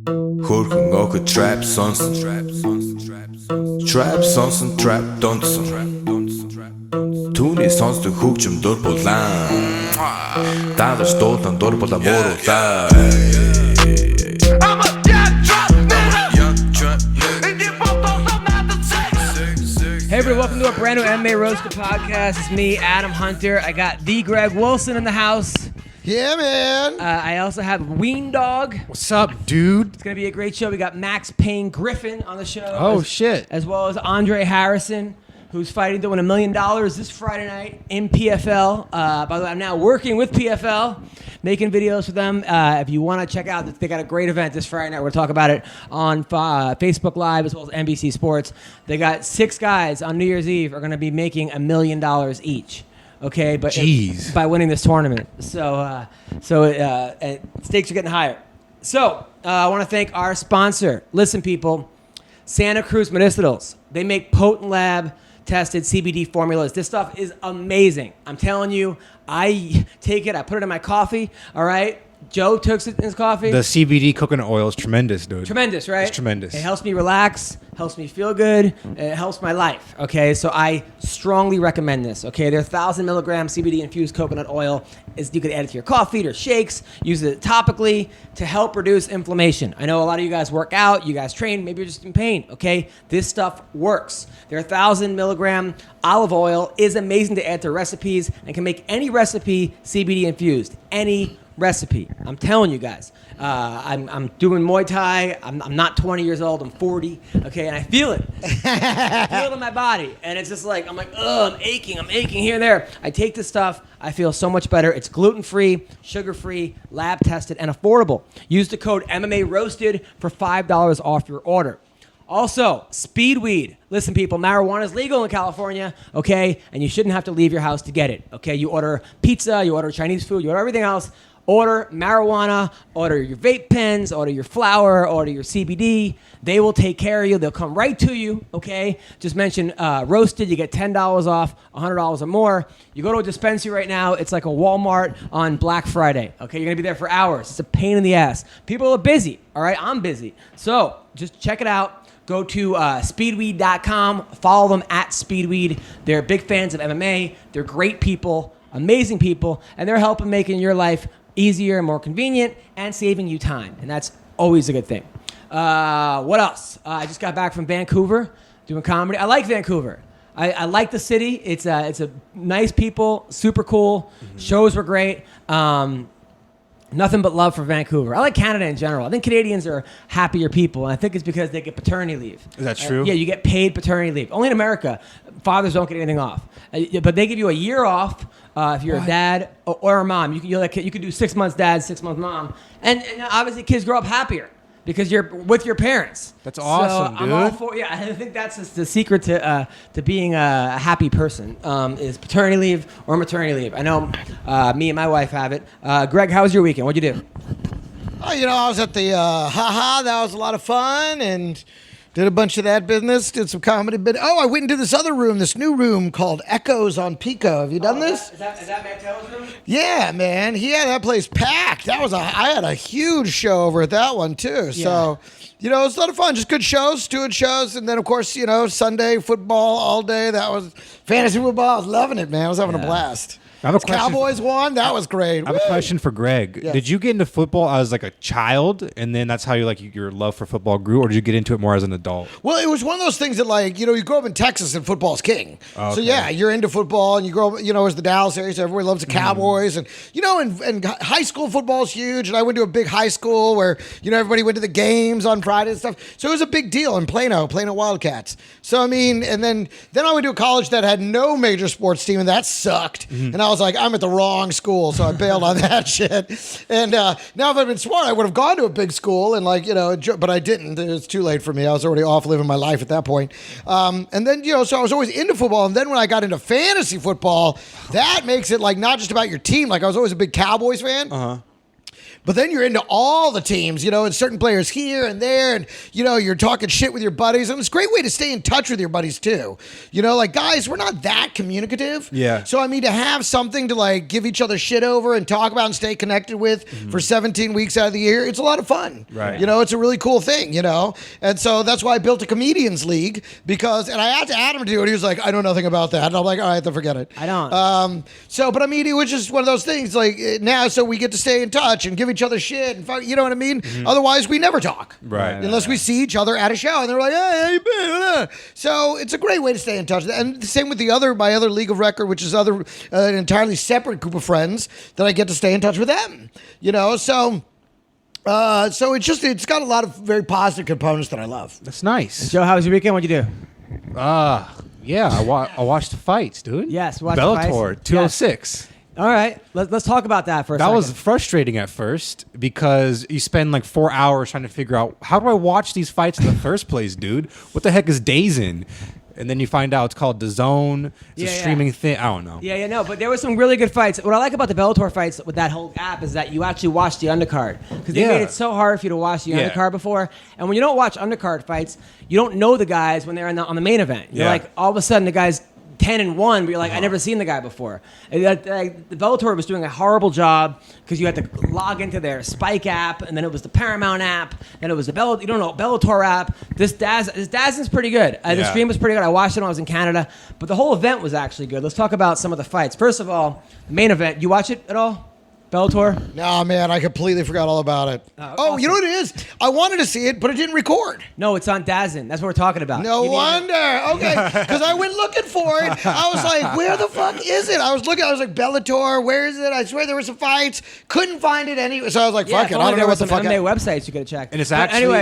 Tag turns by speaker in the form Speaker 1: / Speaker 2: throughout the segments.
Speaker 1: Хөрхөн охид trap сонсон. Trap сонсон, trap донсон. Түүний сонсдог хөгжим дур булаан. Дагаж дуулан дур булаа мууруулаа.
Speaker 2: Hey everybody, welcome to a brand new MMA Roasted Podcast. It's me, Adam Hunter. I got the Greg Wilson in the house.
Speaker 3: Yeah, man.
Speaker 2: I also have Weendawg.
Speaker 3: What's up, dude?
Speaker 2: It's going to be a great show. We got Max Payne Griffin on the show.
Speaker 3: Oh, shit.
Speaker 2: As well as Andre Harrison, who's fighting to win $1 million this Friday night in PFL. By the way, I'm now working with PFL, making videos for them. If you want to check out, they got a great event this Friday night. We're going to talk about it on Facebook Live as well as NBC Sports. They got 6 guys on New Year's Eve are going to be making $1 million each. Okay, but by winning this tournament. So stakes are getting higher. So I want to thank our sponsor. Listen, people, Santa Cruz Medicinals. They make potent lab tested CBD formulas. This stuff is amazing. I'm telling you, I take it, I put it in my coffee, all right? Joe takes it in his coffee.
Speaker 4: The CBD coconut oil is tremendous, dude.
Speaker 2: Tremendous, right?
Speaker 4: It's tremendous.
Speaker 2: It helps me relax, helps me feel good, it helps my life, okay? So I strongly recommend this, okay? They're 1,000 milligram CBD infused coconut oil. You could add it to your coffee or shakes, use it topically to help reduce inflammation. I know a lot of you guys work out, you guys train, maybe you're just in pain, okay? This stuff works. Their 1,000 milligram olive oil is amazing to add to recipes and can make any recipe CBD infused. Any recipe. I'm telling you guys. I'm doing Muay Thai. I'm not 20 years old. I'm 40. Okay, and I feel it. I feel it in my body, and it's just like I'm aching here and there. I take this stuff. I feel so much better. It's gluten-free, sugar-free, lab-tested, and affordable. Use the code MMA Roasted for $5 off your order. Also, speed weed. Listen, people, marijuana is legal in California, okay? And you shouldn't have to leave your house to get it, okay? You order pizza, you order Chinese food, you order everything else. Order marijuana, order your vape pens, order your flower, order your CBD. They will take care of you. They'll come right to you, okay? Just mention Roasted. You get $10 off, $100 or more. You go to a dispensary right now. It's like a Walmart on Black Friday, okay? You're going to be there for hours. It's a pain in the ass. People are busy, all right? I'm busy. So just check it out. Go to speedweed.com. Follow them at Speedweed. They're big fans of MMA. They're great people, amazing people, and they're helping making your life easier and more convenient and saving you time. And that's always a good thing. What else? I just got back from Vancouver doing comedy. I like Vancouver. I like the city. It's a nice people, super cool. Mm-hmm. Shows were great. Nothing but love for Vancouver. I like Canada in general. I think Canadians are happier people, and I think it's because they get paternity leave.
Speaker 4: Is that true?
Speaker 2: Yeah, you get paid paternity leave. Only in America, fathers don't get anything off. But they give you a year off if you're a dad or a mom. You could do 6 months dad, 6 months mom. And obviously kids grow up happier because you're with your parents.
Speaker 4: That's awesome,
Speaker 2: so
Speaker 4: dude.
Speaker 2: I'm all for, I think that's the secret to being a happy person is paternity leave or maternity leave. I know me and my wife have it. Greg, how was your weekend? What'd you do?
Speaker 3: Oh, I was at the that was a lot of fun, and did a bunch of that business, did some comedy. I went into this other room, this new room called Echoes on Pico. Have you done this?
Speaker 2: Is that Mantel's room?
Speaker 3: Yeah, man. He had that place packed. I had a huge show over at that one, too. Yeah. So, it was a lot of fun. Just good shows, doing shows. And then, of course, Sunday football all day. That was fantasy football. I was loving it, man. I was having a blast.
Speaker 4: I have a question.
Speaker 3: Cowboys won. That was great.
Speaker 4: I have a question for Greg.
Speaker 3: Yes.
Speaker 4: Did you get into football as like a child, and then that's how your love for football grew, or did you get into it more as an adult?
Speaker 3: Well, it was one of those things that you grow up in Texas and football's king. Okay. So yeah, you're into football, and you grow up, as the Dallas area, so everybody loves the Cowboys, and and high school football is huge. And I went to a big high school where everybody went to the games on Friday and stuff. So it was a big deal in Plano Wildcats. So and then I went to a college that had no major sports team, and that sucked. Mm-hmm. And I was like, I'm at the wrong school, so I bailed on that shit. And now if I'd been smart, I would have gone to a big school and but I didn't. It was too late for me. I was already off living my life at that point. And then, so I was always into football. And then when I got into fantasy football, that makes it not just about your team. I was always a big Cowboys fan. Uh-huh. But then you're into all the teams, and certain players here and there, and you're talking shit with your buddies, and it's a great way to stay in touch with your buddies too. Like guys, we're not that communicative.
Speaker 4: Yeah.
Speaker 3: So I mean, to have something to like give each other shit over and talk about and stay connected with for 17 weeks out of the year, it's a lot of fun.
Speaker 4: Right.
Speaker 3: It's a really cool thing. And so that's why I built a comedians league and I had to add him to do it. He was like, I know nothing about that. And I'm like, all right, then forget it.
Speaker 2: I don't.
Speaker 3: But I mean, it was just one of those things like now, so we get to stay in touch and give each other shit and you know what I mean? Otherwise, we never talk.
Speaker 4: Right.
Speaker 3: Unless we see each other at a show and they're like, hey, how you been? So it's a great way to stay in touch. And the same with my other league of record, which is an entirely separate group of friends that I get to stay in touch with them. So it's got a lot of very positive components that I love.
Speaker 4: That's nice.
Speaker 2: Joe, how was your weekend? What'd you do?
Speaker 4: Yeah, I watched the fights, dude.
Speaker 2: Yes, watched the fights.
Speaker 4: Bellator 206.
Speaker 2: All right, let's talk about that for a second.
Speaker 4: That was frustrating at first because you spend like 4 hours trying to figure out, how do I watch these fights in the first place, dude? What the heck is DAZN? And then you find out it's called DAZN. It's a streaming thing. I don't know.
Speaker 2: No, but there were some really good fights. What I like about the Bellator fights with that whole app is that you actually watch the undercard. Because they made it so hard for you to watch the undercard before. And when you don't watch undercard fights, you don't know the guys when they're on the main event. You're like, all of a sudden, the guy's 10-1, but you're like, I never seen the guy before. And the Bellator was doing a horrible job because you had to log into their Spike app, and then it was the Paramount app, then it was the Bellator app. This DAZN's pretty good. The stream was pretty good. I watched it when I was in Canada, but the whole event was actually good. Let's talk about some of the fights. First of all, the main event. You watch it at all? Bellator?
Speaker 3: No, man, I completely forgot all about it.
Speaker 2: Awesome.
Speaker 3: You know what it is? I wanted to see it, but it didn't record.
Speaker 2: No, it's on DAZN. That's what we're talking about.
Speaker 3: No wonder. Okay, because I went looking for it. I was like, where the fuck is it? I was looking. I was like, Bellator, where is it? I swear there were some fights. Couldn't find it anyway. So I was like, fuck it. I don't know what the fuck.
Speaker 2: MMA websites you could have checked.
Speaker 4: And it's actually,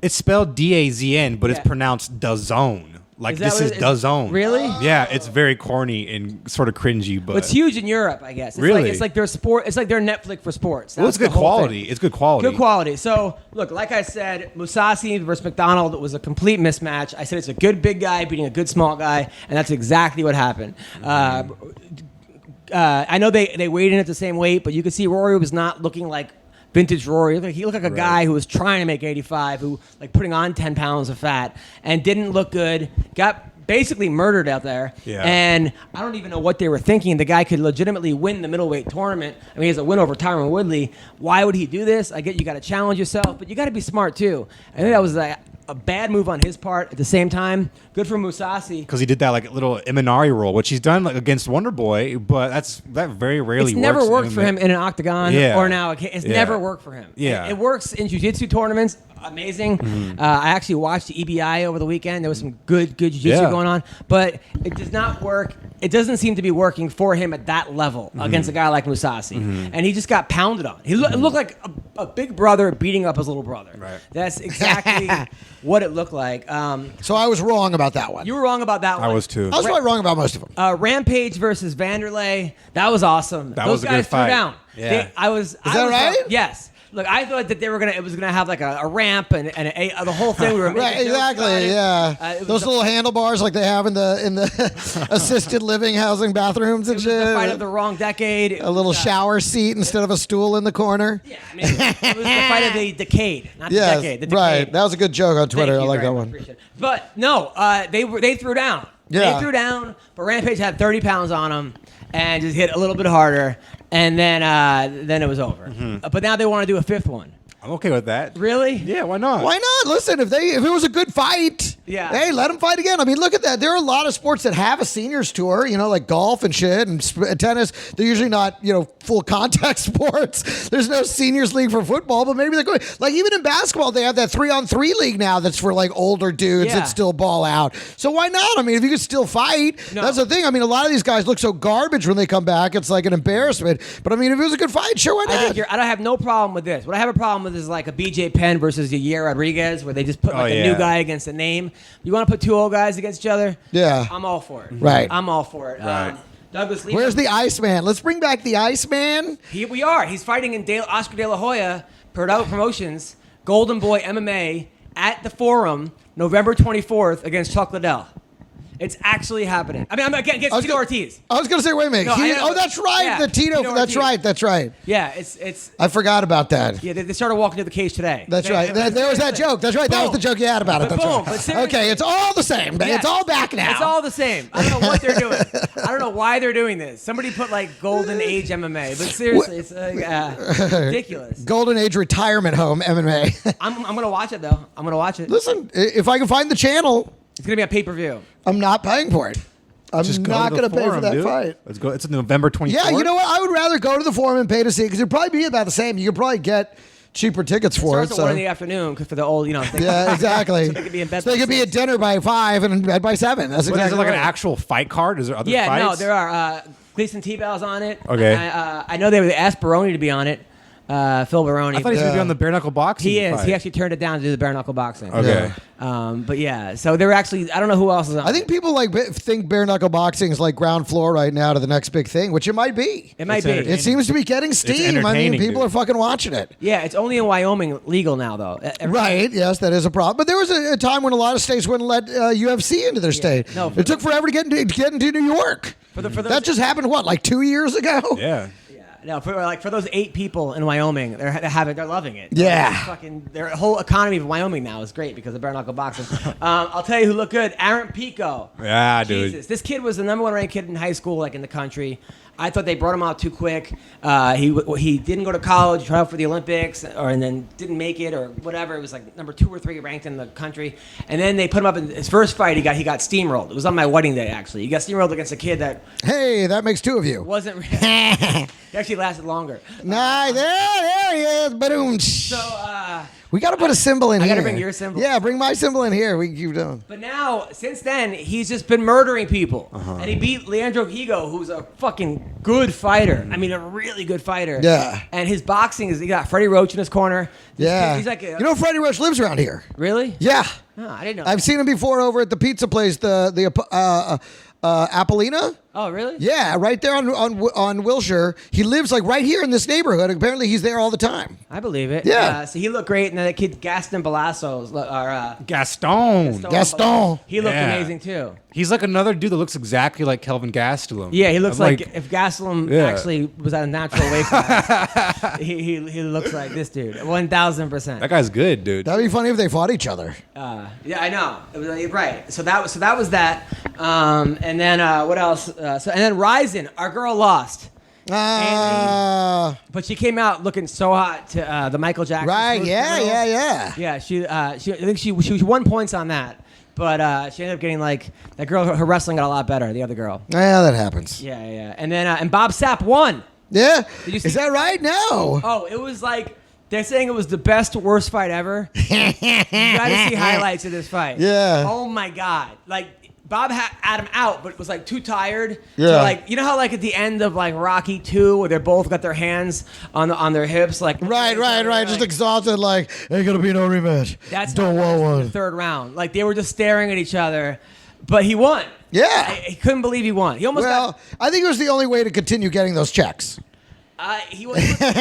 Speaker 4: it's spelled DAZN, but it's pronounced DAZN. Like, this is DAZN.
Speaker 2: Really?
Speaker 4: Yeah, it's very corny and sort of cringy, but
Speaker 2: it's huge in Europe, I guess. It's like their sport. It's like their Netflix for sports.
Speaker 4: Well, it's good quality. It's good quality.
Speaker 2: Good quality. So, look, like I said, Mousasi versus McDonald was a complete mismatch. I said it's a good big guy beating a good small guy, and that's exactly what happened. I know they weighed in at the same weight, but you could see Rory was not looking like vintage Rory. He looked like a guy who was trying to make 85, who like putting on 10 pounds of fat and didn't look good. Got basically murdered out there. Yeah. And I don't even know what they were thinking. The guy could legitimately win the middleweight tournament. I mean, he has a win over Tyron Woodley. Why would he do this? I get you got to challenge yourself, but you got to be smart too. I think that was a bad move on his part. At the same time, good for Mousasi
Speaker 4: because he did that like little Imanari roll, which he's done like against Wonder Boy, but that very rarely.
Speaker 2: It's never worked for him in an octagon or now. It's never worked for him.
Speaker 3: Yeah,
Speaker 2: it works in jiu-jitsu tournaments. Amazing. I actually watched the EBI over the weekend. There was some good jiu-jitsu going on, but it does not work. It doesn't seem to be working for him at that level against a guy like Mousasi. And he just got pounded on. It looked like a big brother beating up his little brother.
Speaker 4: Right.
Speaker 2: That's exactly what it looked like.
Speaker 3: So I was wrong about that one.
Speaker 2: You were wrong about that one.
Speaker 4: I was too.
Speaker 3: I was probably wrong about most of them.
Speaker 2: Rampage versus Vanderlei. That was awesome.
Speaker 4: That
Speaker 2: Those
Speaker 4: was a
Speaker 2: guys
Speaker 4: good fight.
Speaker 2: threw down.
Speaker 4: Yeah.
Speaker 3: Is that right?
Speaker 2: Yes. Look, I thought that it was gonna have like a ramp and the whole thing. We were
Speaker 3: right, exactly, yeah. Those little handlebars like they have in the assisted living housing bathrooms and shit.
Speaker 2: The fight of the wrong decade.
Speaker 3: A little shower seat instead of a stool in the corner.
Speaker 2: Yeah, I mean, it was the fight of the decade, not the decade. The decade.
Speaker 3: Right. That was a good joke on Twitter. I like that one.
Speaker 2: But no, they threw down.
Speaker 3: Yeah.
Speaker 2: They threw down, but Rampage had 30 pounds on him and just hit a little bit harder, and then it was over. But now they want to do a fifth one.
Speaker 4: I'm okay with that.
Speaker 2: Really?
Speaker 4: Yeah, why not?
Speaker 3: Why not? Listen, if it was a good fight, hey, let them fight again. I mean, look at that. There are a lot of sports that have a seniors tour, like golf and shit and tennis. They're usually not, full contact sports. There's no seniors league for football, but maybe they're going. Like even in basketball, they have that 3-on-3 league now that's for like older dudes that still ball out. So why not? I mean, if you could still fight, that's the thing. I mean, a lot of these guys look so garbage when they come back. It's like an embarrassment. But I mean, if it was a good fight, sure, why not?
Speaker 2: I don't have no problem with this. What I have a problem with is like a BJ Penn versus Yair Rodriguez, where they just put a new guy against a name. You want to put two old guys against each other?
Speaker 3: Yeah.
Speaker 2: I'm all for it.
Speaker 3: Right.
Speaker 2: I'm all for it.
Speaker 4: Right.
Speaker 2: Douglas Lee.
Speaker 3: Where's the Iceman? Let's bring back the Iceman.
Speaker 2: Here we are. He's fighting in Oscar De La Hoya, Purdue Promotions, Golden Boy MMA at the Forum, November 24th against Chuck Liddell. It's actually happening. I mean, I'm against Tito Ortiz.
Speaker 3: I was gonna say, wait a minute.
Speaker 2: No,
Speaker 3: that's right.
Speaker 2: Yeah,
Speaker 3: the Tito. That's
Speaker 2: Ortiz.
Speaker 3: That's right.
Speaker 2: Yeah, it's.
Speaker 3: I forgot about that.
Speaker 2: Yeah, they started walking to the cage today.
Speaker 3: That's right. There was that joke. That's right. That was the joke you had about it. That's
Speaker 2: boom.
Speaker 3: right.
Speaker 2: But
Speaker 3: Okay, it's all the same.
Speaker 2: Yeah.
Speaker 3: It's all back now.
Speaker 2: It's all the same. I don't know what they're doing. I don't know why they're doing this. Somebody put like golden age MMA, but seriously, it's ridiculous.
Speaker 3: Golden age retirement home MMA.
Speaker 2: I'm gonna watch it though. I'm gonna watch it.
Speaker 3: Listen, if I can find the channel,
Speaker 2: It's gonna be a pay-per-view.
Speaker 3: I'm not paying for it. I'm
Speaker 4: Just
Speaker 3: not
Speaker 4: going to
Speaker 3: pay for that fight.
Speaker 4: Let's go. It's November 24th.
Speaker 3: Yeah, you know what? I would rather go to the forum and pay to see it because it'd probably be about the same. You could probably get cheaper tickets for it.
Speaker 2: Starts at 1 in the afternoon for the old,
Speaker 3: Yeah, exactly.
Speaker 2: So they could be in bed.
Speaker 3: So they could be at dinner by 5 and in bed by 7. That's
Speaker 4: But
Speaker 3: exactly
Speaker 4: is there like an
Speaker 3: right.
Speaker 4: actual fight card? Is there other
Speaker 2: Yeah,
Speaker 4: fights?
Speaker 2: no, there are. Gleason T-Bell's on it.
Speaker 4: Okay.
Speaker 2: I know they asked Baroni to be on it. Phil Baroni.
Speaker 4: I thought he was going to be on the bare knuckle boxing.
Speaker 2: He is.
Speaker 4: fight.
Speaker 2: He actually turned it down to do the bare knuckle boxing.
Speaker 4: Okay.
Speaker 2: But yeah, so they're actually. I don't know who else is on.
Speaker 3: I think people think bare knuckle boxing is like ground floor right now to the next big thing, which it might be.
Speaker 2: it might
Speaker 4: It's
Speaker 2: be.
Speaker 4: entertaining.
Speaker 3: It seems to be getting steam. I mean,
Speaker 4: entertaining,
Speaker 3: people
Speaker 4: dude.
Speaker 3: are fucking watching it.
Speaker 2: Yeah, it's only in Wyoming legal now though.
Speaker 3: Right, yes, that is a problem. But there was a time when a lot of states wouldn't let UFC into their state.
Speaker 2: No,
Speaker 3: it took forever to get into New York.
Speaker 2: For those,
Speaker 3: That just happened, what, like 2 years ago?
Speaker 4: Yeah.
Speaker 2: No, for those 8 people in Wyoming, they're loving it.
Speaker 3: Yeah.
Speaker 2: Their whole economy of Wyoming now is great because of bare knuckle boxing. I'll tell you who looked good: Aaron Pico.
Speaker 4: Yeah, dude.
Speaker 2: Jesus, this kid was the #1 ranked kid in high school, like in the country. I thought they brought him out too quick. He didn't go to college, tried out for the Olympics, and then didn't make it or whatever. It was like number 2 or 3 ranked in the country. And then they put him up in his first fight. He got steamrolled. It was on my wedding day actually. He got steamrolled against a kid that
Speaker 3: Hey, that makes 2 of you.
Speaker 2: wasn't. He actually lasted longer.
Speaker 3: Nice. There he is. Boom.
Speaker 2: So.
Speaker 3: We got to put a symbol in
Speaker 2: I
Speaker 3: here.
Speaker 2: gotta bring your symbol.
Speaker 3: Yeah, bring my symbol in here. We can keep doing.
Speaker 2: But now, since then, he's just been murdering people. And he beat Leandro Higo, who's a fucking good fighter. I mean, a really good fighter.
Speaker 3: Yeah.
Speaker 2: And his boxing is, he got Freddie Roach in his corner. This
Speaker 3: Yeah.
Speaker 2: kid, he's like
Speaker 3: you know, Freddie Rush lives around here.
Speaker 2: Really?
Speaker 3: Yeah.
Speaker 2: Oh, I didn't know.
Speaker 3: I've seen him before over at the pizza place, the Apollina.
Speaker 2: Oh, really?
Speaker 3: Yeah, right there on Wilshire. He lives like right here in this neighborhood. Apparently, he's there all the time.
Speaker 2: I believe it.
Speaker 3: Yeah.
Speaker 2: So he looked great. And then that kid, Gaston Balassos,
Speaker 4: Gaston.
Speaker 2: he looked
Speaker 4: Yeah.
Speaker 2: amazing, too.
Speaker 4: He's like another dude that looks exactly like Kelvin Gastelum.
Speaker 2: Yeah, he looks
Speaker 4: I'm
Speaker 2: like if Gastelum
Speaker 4: Yeah.
Speaker 2: actually was at a natural weight class. he looks like this dude, 1,000%.
Speaker 4: that guy's good, dude.
Speaker 3: That'd be funny if they fought each other.
Speaker 2: Yeah, I know. It was, right. So that was that. And then what else? And then Ryzen, our girl lost, but she came out looking so hot to the Michael Jackson.
Speaker 3: Right.
Speaker 2: Smooth
Speaker 3: Yeah.
Speaker 2: Criminal.
Speaker 3: Yeah. Yeah.
Speaker 2: Yeah. She I think she won points on that, but she ended up getting like that girl. Her wrestling got a lot better. The other girl.
Speaker 3: Yeah, that happens.
Speaker 2: Yeah. And then and Bob Sapp won.
Speaker 3: Yeah.
Speaker 2: Did you see-
Speaker 3: Is that right? No.
Speaker 2: Oh, it was like. They're saying it was the best, worst fight ever. You got to see highlights of this fight.
Speaker 3: Yeah.
Speaker 2: Oh my God! Like Bob had him out, but was like too tired.
Speaker 3: Yeah.
Speaker 2: To, like you know how like at the end of like Rocky 2, where they're both got their hands on their hips, like
Speaker 3: Right. Just
Speaker 2: Like,
Speaker 3: exhausted. Like ain't gonna be no rematch.
Speaker 2: that's
Speaker 3: Don't
Speaker 2: how it
Speaker 3: want
Speaker 2: was in
Speaker 3: one.
Speaker 2: the third round. Like they were just staring at each other, but he won.
Speaker 3: Yeah.
Speaker 2: I couldn't believe he won. He almost
Speaker 3: Well, I think it was the only way to continue getting those checks.
Speaker 2: he almost got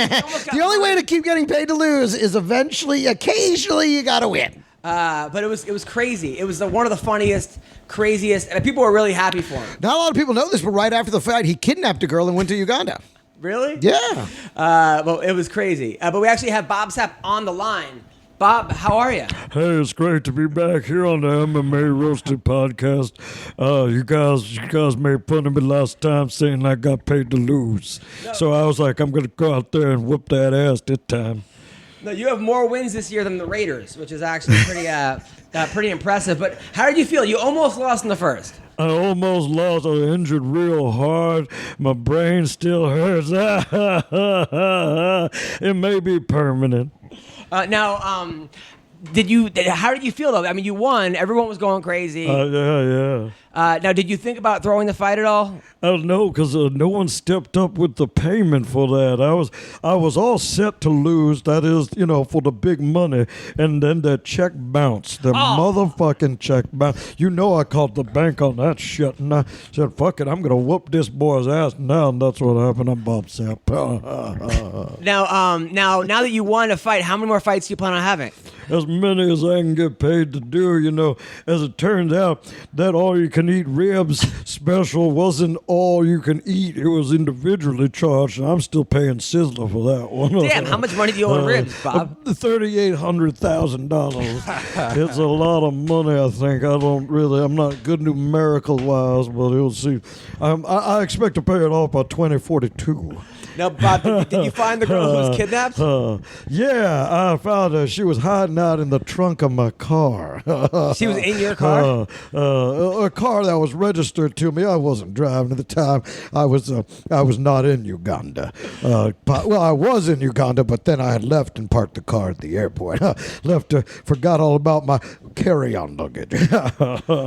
Speaker 3: The only way to keep getting paid to lose is occasionally you gotta win.
Speaker 2: But it was crazy. It was one of the funniest, craziest, and people were really happy for him.
Speaker 3: Not a lot of people know this, but right after the fight, he kidnapped a girl and went to Uganda.
Speaker 2: Really?
Speaker 3: Yeah.
Speaker 2: Well, it was crazy. But we actually have Bob Sapp on the line. Bob, how are you?
Speaker 5: Hey, it's great to be back here on the MMA Roasted Podcast. You guys made fun of me last time saying I got paid to lose. So I was like, I'm going to go out there and whoop that ass this time.
Speaker 2: No, you have more wins this year than the Raiders, which is actually pretty impressive. But how did you feel? You almost lost in the first.
Speaker 5: I almost lost. I was injured real hard. My brain still hurts. It may be permanent.
Speaker 2: Now, how did you feel though? I mean, you won. Everyone was going crazy.
Speaker 5: Yeah.
Speaker 2: Now, did you think about throwing the fight at all?
Speaker 5: I don't know, because no one stepped up with the payment for that. I was all set to lose, that is, for the big money, and then that check bounced. The motherfucking check bounced. I called the bank on that shit, and I said, fuck it, I'm going to whoop this boy's ass now, and that's what happened. I'm Bob Sapp.
Speaker 2: Now that you won a fight, how many more fights do you plan on having?
Speaker 5: As many as I can get paid to do, As it turns out, that all-you-can all-you-can-eat ribs special wasn't all you can eat. It was individually charged, and I'm still paying Sizzler for that one.
Speaker 2: Damn, how much money do you owe in ribs, Bob?
Speaker 5: $3,800,000. It's a lot of money, I think. I'm not good numerical-wise, but you'll see. I expect to pay it off by 2042.
Speaker 2: No, Bob, did you find the girl who was kidnapped?
Speaker 5: Yeah, I found her. She was hiding out in the trunk of my car.
Speaker 2: She was in your car?
Speaker 5: A car that was registered to me. I wasn't driving at the time. I was not in Uganda. I was in Uganda, but then I had left and parked the car at the airport. Forgot all about my carry-on luggage.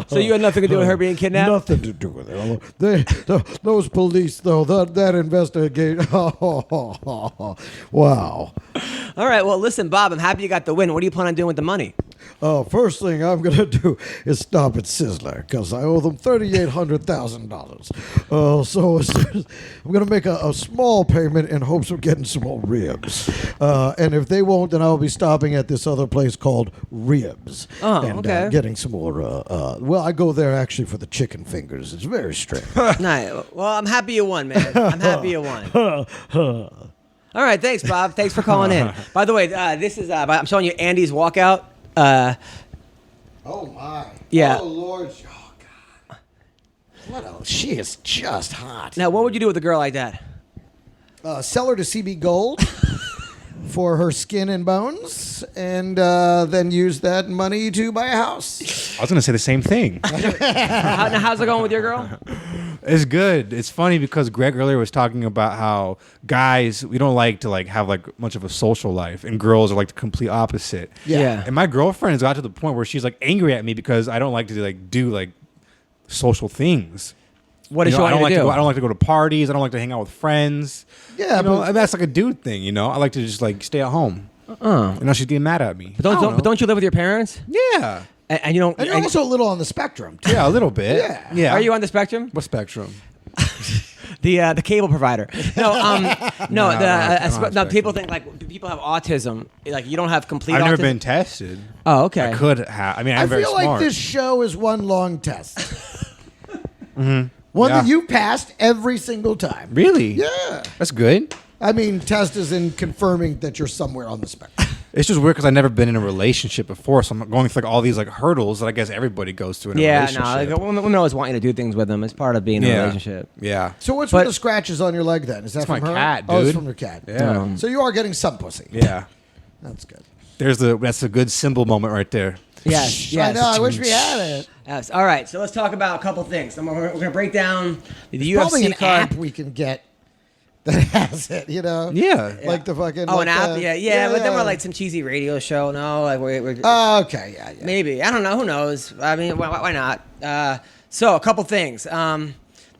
Speaker 2: So you had nothing to do with her being kidnapped?
Speaker 5: Nothing to do with it. Those police, though, that investigate. Wow.
Speaker 2: All right, well, listen, Bob, I'm happy you got the win. What do you plan on doing with the money?
Speaker 5: First thing I'm going to do is stop at Sizzler because I owe them $3,800,000. So I'm going to make a small payment in hopes of getting some more ribs. And if they won't, then I'll be stopping at this other place called Ribs.
Speaker 2: Okay.
Speaker 5: Getting some more. I go there actually for the chicken fingers. It's very strange.
Speaker 2: Nice. Well, I'm happy you won, man. I'm happy you won. All right, thanks, Bob. Thanks for calling in. By the way, this is I'm showing you Andy's walkout.
Speaker 3: Oh my.
Speaker 2: Yeah.
Speaker 3: Oh Lord. Oh God. She is just hot.
Speaker 2: Now, what would you do with a girl like that?
Speaker 3: Sell her to CB Gold for her skin and bones, and then use that money to buy a house.
Speaker 4: I was going to say the same thing.
Speaker 2: How's it going with your girl?
Speaker 4: It's good. It's funny because Greg earlier was talking about how guys, we don't like to have much of a social life, and girls are like the complete opposite.
Speaker 2: Yeah.
Speaker 4: And my girlfriend has got to the point where she's like angry at me because I don't like to do social things.
Speaker 2: What does she want you to do?
Speaker 4: I don't like to go to parties. I don't like to hang out with friends.
Speaker 3: Yeah,
Speaker 4: but that's like a dude thing, I like to just stay at home. And now she's getting mad at me.
Speaker 2: But don't you live with your parents?
Speaker 4: Yeah.
Speaker 2: And you don't.
Speaker 3: and you're also a little on the spectrum, too.
Speaker 4: Yeah, a little bit.
Speaker 3: Yeah.
Speaker 2: Are you on the spectrum?
Speaker 4: What spectrum?
Speaker 2: The cable provider. No, people think people have autism. You don't have complete.
Speaker 4: I've never
Speaker 2: autism.
Speaker 4: been tested.
Speaker 2: Oh, okay.
Speaker 4: I could have. I'm
Speaker 3: I
Speaker 4: very
Speaker 3: feel
Speaker 4: smart.
Speaker 3: like this show is one long test.
Speaker 4: Mm-hmm.
Speaker 3: One
Speaker 4: Yeah.
Speaker 3: that you passed every single time.
Speaker 4: Really?
Speaker 3: Yeah.
Speaker 4: That's good.
Speaker 3: I mean, test is in confirming that you're somewhere on the spectrum.
Speaker 4: It's just weird because I've never been in a relationship before, so I'm going through all these hurdles that I guess everybody goes through in a relationship.
Speaker 2: Women always want you to do things with them. It's part of being in a relationship.
Speaker 4: Yeah.
Speaker 3: So what's with the scratches on your leg then? Is that
Speaker 4: It's
Speaker 3: from
Speaker 4: my
Speaker 3: her?
Speaker 4: cat,
Speaker 3: Oh, it's
Speaker 4: dude.
Speaker 3: from your cat.
Speaker 4: Yeah.
Speaker 3: So you are getting some pussy.
Speaker 4: Yeah.
Speaker 3: That's good.
Speaker 4: That's a good symbol moment right there.
Speaker 2: Yes.
Speaker 3: I know. I wish we had it.
Speaker 2: Yes. All right. So let's talk about a couple things. We're going to break down the
Speaker 3: Probably
Speaker 2: UFC
Speaker 3: an
Speaker 2: card.
Speaker 3: app we can get that has it,
Speaker 4: Yeah.
Speaker 3: Like the fucking.
Speaker 2: Oh,
Speaker 3: like
Speaker 2: an app?
Speaker 3: the-
Speaker 2: Yeah. But then we're like some cheesy radio show. No, we're
Speaker 3: Okay, yeah.
Speaker 2: maybe. I don't know. Who knows? I mean, why not? So a couple things.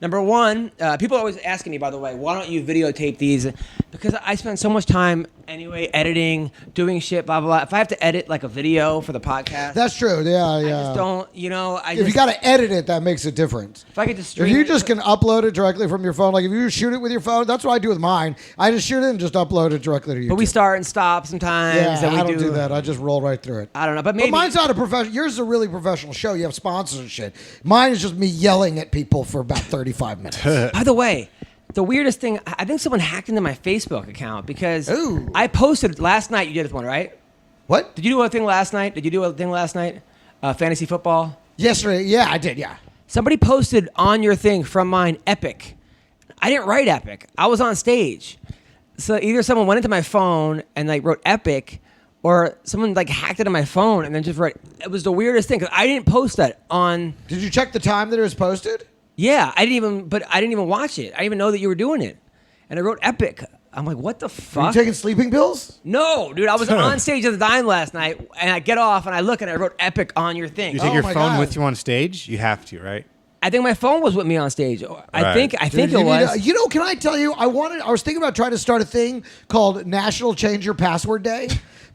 Speaker 2: Number one, people are always asking me, by the way, why don't you videotape these? Because I spend so much time anyway editing, doing shit, blah, blah, blah. If I have to edit a video for the podcast,
Speaker 3: That's true. Yeah.
Speaker 2: I just don't,
Speaker 3: If you got to edit it, that makes a difference.
Speaker 2: If I could just
Speaker 3: If
Speaker 2: stream
Speaker 3: you
Speaker 2: it-
Speaker 3: just can upload it directly from your phone, like if you shoot it with your phone, that's what I do with mine. I just shoot it and just upload it directly to YouTube.
Speaker 2: But we start and stop sometimes.
Speaker 3: Yeah,
Speaker 2: and we
Speaker 3: I don't do that. I just roll right through it.
Speaker 2: I don't know, but
Speaker 3: But
Speaker 2: maybe.
Speaker 3: mine's not a professional. Yours is a really professional show. You have sponsors and shit. Mine is just me yelling at people for about 35 minutes.
Speaker 2: By the way, the weirdest thing, I think someone hacked into my Facebook account because
Speaker 3: Ooh.
Speaker 2: I posted last night. You did this one, right?
Speaker 3: What?
Speaker 2: Did you do a thing last night? Fantasy football?
Speaker 3: Yesterday, yeah, I did, yeah.
Speaker 2: Somebody posted on your thing from mine, Epic. I didn't write Epic. I was on stage. So either someone went into my phone and wrote Epic, or someone hacked into my phone and then just wrote. It was the weirdest thing because I didn't post that on.
Speaker 3: Did you check the time that it was posted?
Speaker 2: Yeah, I didn't even watch it. I didn't even know that you were doing it. And I wrote Epic. I'm like, what the
Speaker 3: Are
Speaker 2: fuck?
Speaker 3: you taking sleeping pills?
Speaker 2: No, dude, I was on stage at the Dime last night, and I get off and I look and I wrote Epic on your thing.
Speaker 4: You take
Speaker 3: Oh
Speaker 4: your
Speaker 3: my
Speaker 4: phone
Speaker 3: God.
Speaker 4: with you on stage? You have to, right?
Speaker 2: I think my phone was with me on stage. I think
Speaker 3: Dude,
Speaker 2: it
Speaker 3: you
Speaker 2: was.
Speaker 3: need to- can I tell you? I was thinking about trying to start a thing called National Change Your Password Day,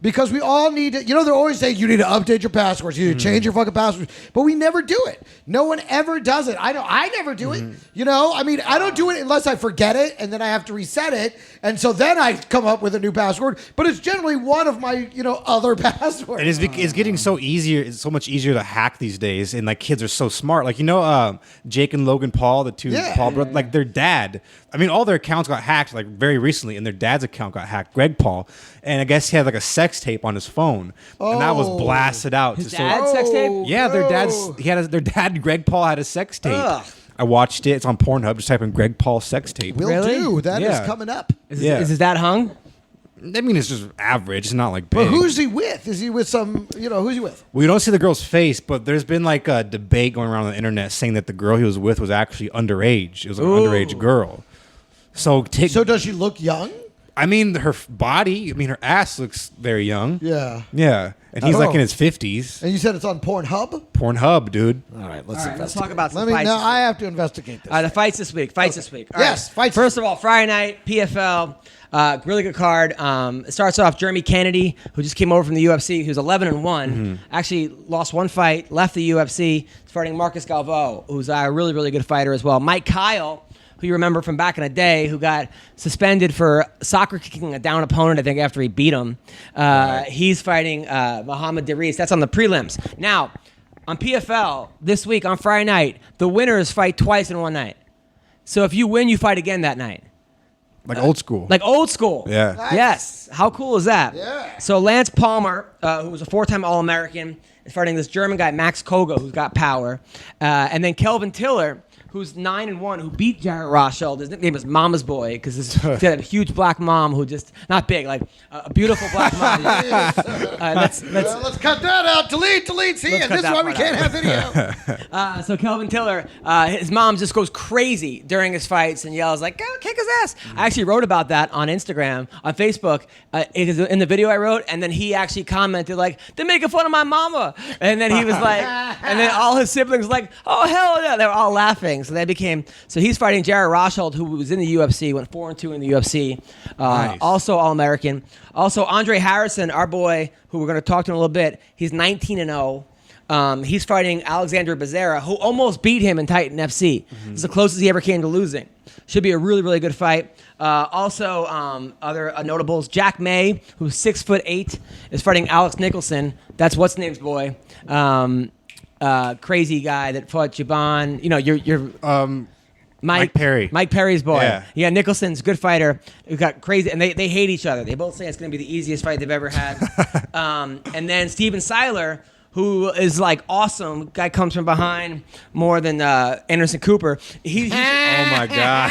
Speaker 3: because we all need to, they're always saying you need to update your passwords, you need to change your fucking passwords, but we never do it. No one ever does it. I never do it. I don't do it unless I forget it and then I have to reset it. And so then I come up with a new password, but it's generally one of my, other passwords.
Speaker 4: And it's getting so easier. It's so much easier to hack these days. And like kids are so smart. Like, Jake and Logan Paul, the two Paul brothers, like their dad. I mean, all their accounts got hacked like very recently, and their dad's account got hacked, Greg Paul. And I guess he had like a sex tape on his phone, and that was blasted out.
Speaker 2: His dad's sex tape?
Speaker 4: Yeah, their dad, Greg Paul, had a sex tape. Ugh. I watched it. It's on Pornhub. Just type in Greg Paul sex tape.
Speaker 3: Will do. That is coming up.
Speaker 2: Is his dad hung?
Speaker 4: I mean, it's just average. It's not like big.
Speaker 3: But who's he with? Is he with some, who's he with?
Speaker 4: We don't see the girl's face, but there's been like a debate going around on the internet saying that the girl he was with was actually underage. It was an underage girl. So
Speaker 3: does she look young?
Speaker 4: I mean, her ass looks very young.
Speaker 3: Yeah.
Speaker 4: Yeah. And he's like in his 50s.
Speaker 3: And you said it's on Pornhub?
Speaker 4: Pornhub, dude.
Speaker 3: All right,
Speaker 2: let's talk about some fights.
Speaker 3: No, I have to investigate this.
Speaker 2: The fights this week. This week. All
Speaker 3: yes,
Speaker 2: right.
Speaker 3: fights.
Speaker 2: First of all, Friday night, PFL. Really good card. It starts off Jeremy Kennedy, who just came over from the UFC, who's 11-1. Actually lost one fight, left the UFC, fighting Marcus Galvo, who's a really, really good fighter as well. Mike Kyle, who you remember from back in the day, who got suspended for soccer kicking a down opponent, I think, after he beat him. He's fighting Muhammad Darius. That's on the prelims. Now, on PFL, this week, on Friday night, the winners fight twice in one night. So if you win, you fight again that night.
Speaker 4: Like old school.
Speaker 2: Like old school.
Speaker 4: Yeah.
Speaker 3: Nice.
Speaker 2: Yes. How cool is that?
Speaker 3: Yeah.
Speaker 2: So Lance Palmer, who was a 4-time All-American, is fighting this German guy, Max Koga, who's got power. And then Kelvin Tiller, who's 9-1, who beat Jarrett Rothschild. His nickname is Mama's Boy because he's got a huge black mom who just, not big, like a beautiful black mom. Let's
Speaker 3: cut that out. Delete. See, and this is why we can't have video.
Speaker 2: So Kelvin Tiller, his mom just goes crazy during his fights and yells like, "Go kick his ass!" I actually wrote about that on Instagram, on Facebook, in the video I wrote, and then he actually commented like, "They're making fun of my mama," and then he was like, and then all his siblings were like, "Oh hell yeah!" They were all laughing. So he's fighting Jarrett Rothschild, who was in the UFC, went 4-2 in the UFC,
Speaker 4: Nice.
Speaker 2: also All-American. Also Andre Harrison, our boy, who we're going to talk to in a little bit, he's 19-0. He's fighting Alexander Becerra, who almost beat him in Titan FC. This is the closest he ever came to losing. Should be a really, really good fight. Also, other notables, Jack May, who's 6'8", is fighting Alex Nicholson. That's what's name's boy. Crazy guy that fought Jaban. You're
Speaker 4: Mike Perry.
Speaker 2: Mike Perry's boy.
Speaker 4: Yeah.
Speaker 2: Nicholson's a good fighter. Who got crazy, and they hate each other. They both say it's going to be the easiest fight they've ever had. And then Steven Seiler, who is like awesome. Guy comes from behind more than Anderson Cooper. He's
Speaker 4: Oh my God.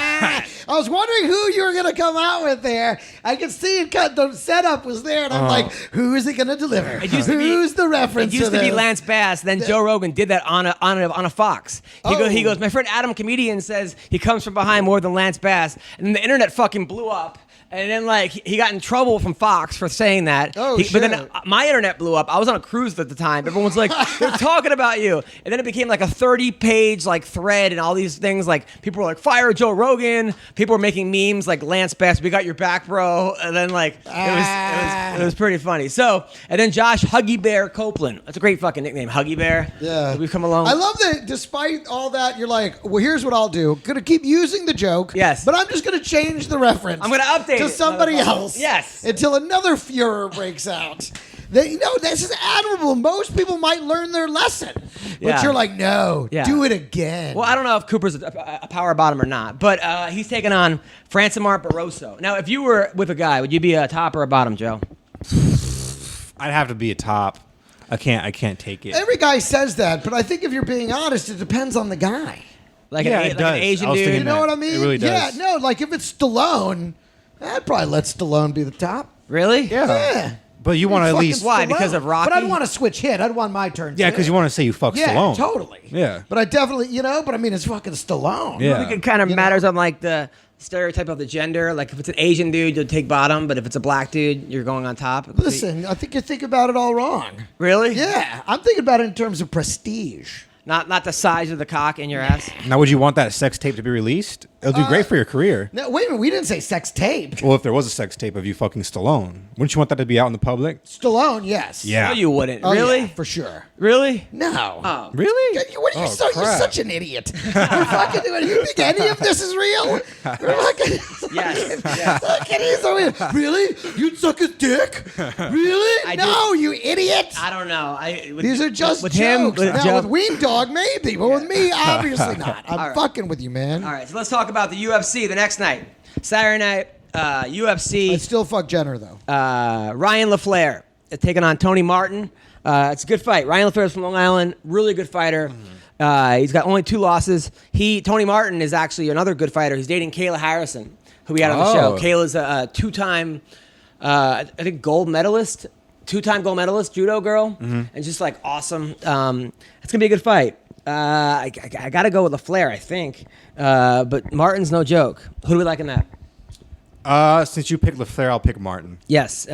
Speaker 3: I was wondering who you were going to come out with there. I could see it. The setup was there, and I'm like, who is it going to deliver? Who's the reference?
Speaker 2: It used to be Lance Bass. Then Joe Rogan did that on a Fox. He goes, my friend Adam Comedian says he comes from behind more than Lance Bass, and then the internet fucking blew up. And then, like, he got in trouble from Fox for saying that. But then my internet blew up. I was on a cruise at the time. Everyone's like, they're talking about you. And then it became like a 30-page like thread and all these things. Like, people were like, fire Joe Rogan. People were making memes like, Lance Bass, we got your back, bro. And then, like, it was pretty funny. So, and then Josh Huggy Bear Copeland. That's a great fucking nickname, Huggy Bear.
Speaker 3: Yeah.
Speaker 2: We've come along.
Speaker 3: I love that despite all that, you're like, well, here's what I'll do. Going to keep using the joke.
Speaker 2: Yes.
Speaker 3: But I'm just going to change the reference.
Speaker 2: I'm going to update
Speaker 3: to
Speaker 2: it,
Speaker 3: somebody else.
Speaker 2: Yes.
Speaker 3: Until another furor breaks out. This is admirable. Most people might learn their lesson. But you're like, no, do it again.
Speaker 2: Well, I don't know if Cooper's a power bottom or not, but he's taking on Francimar Barroso. Now, if you were with a guy, would you be a top or a bottom, Joe?
Speaker 4: I'd have to be a top. I can't take it.
Speaker 3: Every guy says that, but I think if you're being honest, it depends on the guy.
Speaker 2: Like an Asian dude.
Speaker 3: You know what I mean?
Speaker 4: It really does.
Speaker 3: Yeah, no, like if it's Stallone, I'd probably let Stallone be the top.
Speaker 2: Really?
Speaker 3: Yeah.
Speaker 4: But you want to at least...
Speaker 2: Why? Because of Rocky?
Speaker 3: But I'd want to switch hit. I'd want my turn.
Speaker 4: Yeah, because you want to say you fuck Stallone.
Speaker 3: Yeah, totally.
Speaker 4: Yeah.
Speaker 3: But I definitely, but I mean, it's fucking Stallone.
Speaker 4: Yeah.
Speaker 2: I think it kind of matters on like the stereotype of the gender. Like if it's an Asian dude, you'll take bottom, but if it's a black dude, you're going on top.
Speaker 3: Listen, I think you think about it all wrong.
Speaker 2: Really?
Speaker 3: Yeah. I'm thinking about it in terms of prestige.
Speaker 2: Not the size of the cock in your ass.
Speaker 4: Now, would you want that sex tape to be released? It'll do great for your career.
Speaker 3: No, wait a minute. We didn't say sex tape.
Speaker 4: Well, if there was a sex tape of you fucking Stallone, wouldn't you want that to be out in the public?
Speaker 3: Stallone, yes.
Speaker 4: Yeah.
Speaker 2: No, you wouldn't.
Speaker 3: Oh,
Speaker 2: really?
Speaker 3: yeah, for sure.
Speaker 2: Really?
Speaker 3: No.
Speaker 2: Oh.
Speaker 4: Really?
Speaker 3: What are you
Speaker 4: Oh,
Speaker 3: you're
Speaker 4: crap.
Speaker 3: such an idiot. You fucking do it. You think any of this is real? You're fucking,
Speaker 2: Yes.
Speaker 3: fucking he's so weird. Really? You'd suck his dick? Really? No, you idiot.
Speaker 2: I don't know.
Speaker 3: These are just
Speaker 2: with
Speaker 3: jokes.
Speaker 2: him.
Speaker 3: Now, with Weendawg, maybe, but with me, obviously not. I'm
Speaker 2: right.
Speaker 3: fucking with you, man.
Speaker 2: All right, so let's talk about the UFC the next night. Saturday night, UFC.
Speaker 3: I'd still fuck Jenner, though.
Speaker 2: Ryan LaFlair taking on Tony Martin. It's a good fight. Ryan LaFlair is from Long Island, really good fighter. He's got only 2 losses. Tony Martin is actually another good fighter. He's dating Kayla Harrison, who we had on the show. Kayla's a 2-time, I think, gold medalist, 2-time gold medalist, judo girl, and just like awesome. It's gonna be a good fight. I got to go with LaFlair, I think. But Martin's no joke. Who do we like in that?
Speaker 4: Since you picked LaFlair, I'll pick Martin.
Speaker 2: Yes.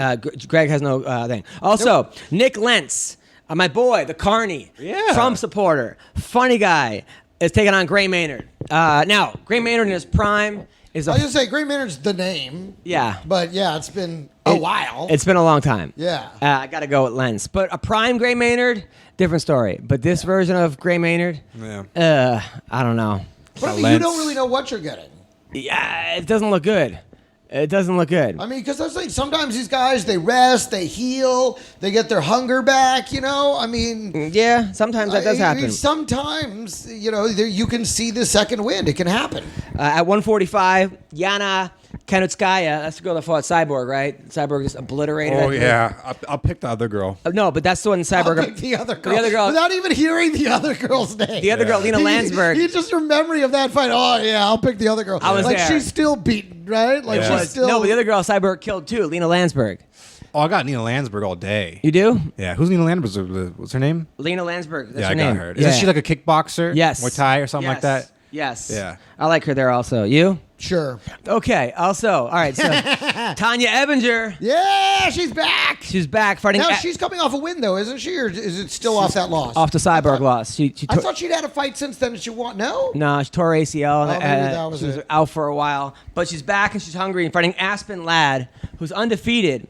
Speaker 2: Greg has no thing. Also, Nick Lentz, my boy, the Carney, Trump supporter, funny guy, is taking on Gray Maynard. Now, Gray Maynard in his prime is
Speaker 3: I was going to say, Gray Maynard's the name.
Speaker 2: Yeah.
Speaker 3: But, yeah, it's been a while.
Speaker 2: It's been a long time.
Speaker 3: Yeah.
Speaker 2: I got to go with Lentz. But a prime Gray Maynard, different story. But this version of Gray Maynard, I don't know.
Speaker 3: But, I mean, you don't really know what you're getting.
Speaker 2: Yeah, it doesn't look good. It doesn't look good.
Speaker 3: I mean, because I was like, sometimes these guys, they rest, they heal, they get their hunger back, you know? I mean...
Speaker 2: Yeah, sometimes that does happen.
Speaker 3: Sometimes, you know, you can see the second wind. It can happen.
Speaker 2: At 145, Yana Kanutskaya, that's the girl that fought Cyborg, right? Cyborg just obliterated
Speaker 4: Oh,
Speaker 2: her.
Speaker 4: yeah. I'll pick the other girl.
Speaker 2: No, but that's the one Cyborg...
Speaker 3: I'll pick the other girl.
Speaker 2: The other girl...
Speaker 3: Without even hearing the other girl's name.
Speaker 2: The other girl, Lena Landsberg.
Speaker 3: You just your memory of that fight. Oh, yeah, I'll pick the other girl.
Speaker 2: I was
Speaker 3: like,
Speaker 2: there.
Speaker 3: she's still beaten, right? Like, she's still...
Speaker 2: No, but the other girl Cyborg killed too, Lena Landsberg.
Speaker 4: Oh, I got Nina Landsberg all day.
Speaker 2: You do?
Speaker 4: Yeah. Who's Nina Landsberg? What's her name?
Speaker 2: Lena Landsberg. That's
Speaker 4: yeah,
Speaker 2: her
Speaker 4: I
Speaker 2: name.
Speaker 4: got her. Isn't she like a kickboxer?
Speaker 2: Yes.
Speaker 4: Muay Thai or something like that?
Speaker 2: Yes.
Speaker 4: Yeah.
Speaker 2: I like her there also. You?
Speaker 3: Sure.
Speaker 2: Okay. Also, all right. So Tanya Ebinger.
Speaker 3: Yeah, she's back.
Speaker 2: She's back fighting.
Speaker 3: Now, she's coming off a win, though, isn't she? Or is it still off that loss?
Speaker 2: Off the Cyborg loss.
Speaker 3: I thought she'd had a fight since then. Did she want? No?
Speaker 2: No, she tore ACL.
Speaker 3: Maybe that was
Speaker 2: she was
Speaker 3: it.
Speaker 2: out for a while. But she's back and she's hungry and fighting Aspen Ladd, who's undefeated.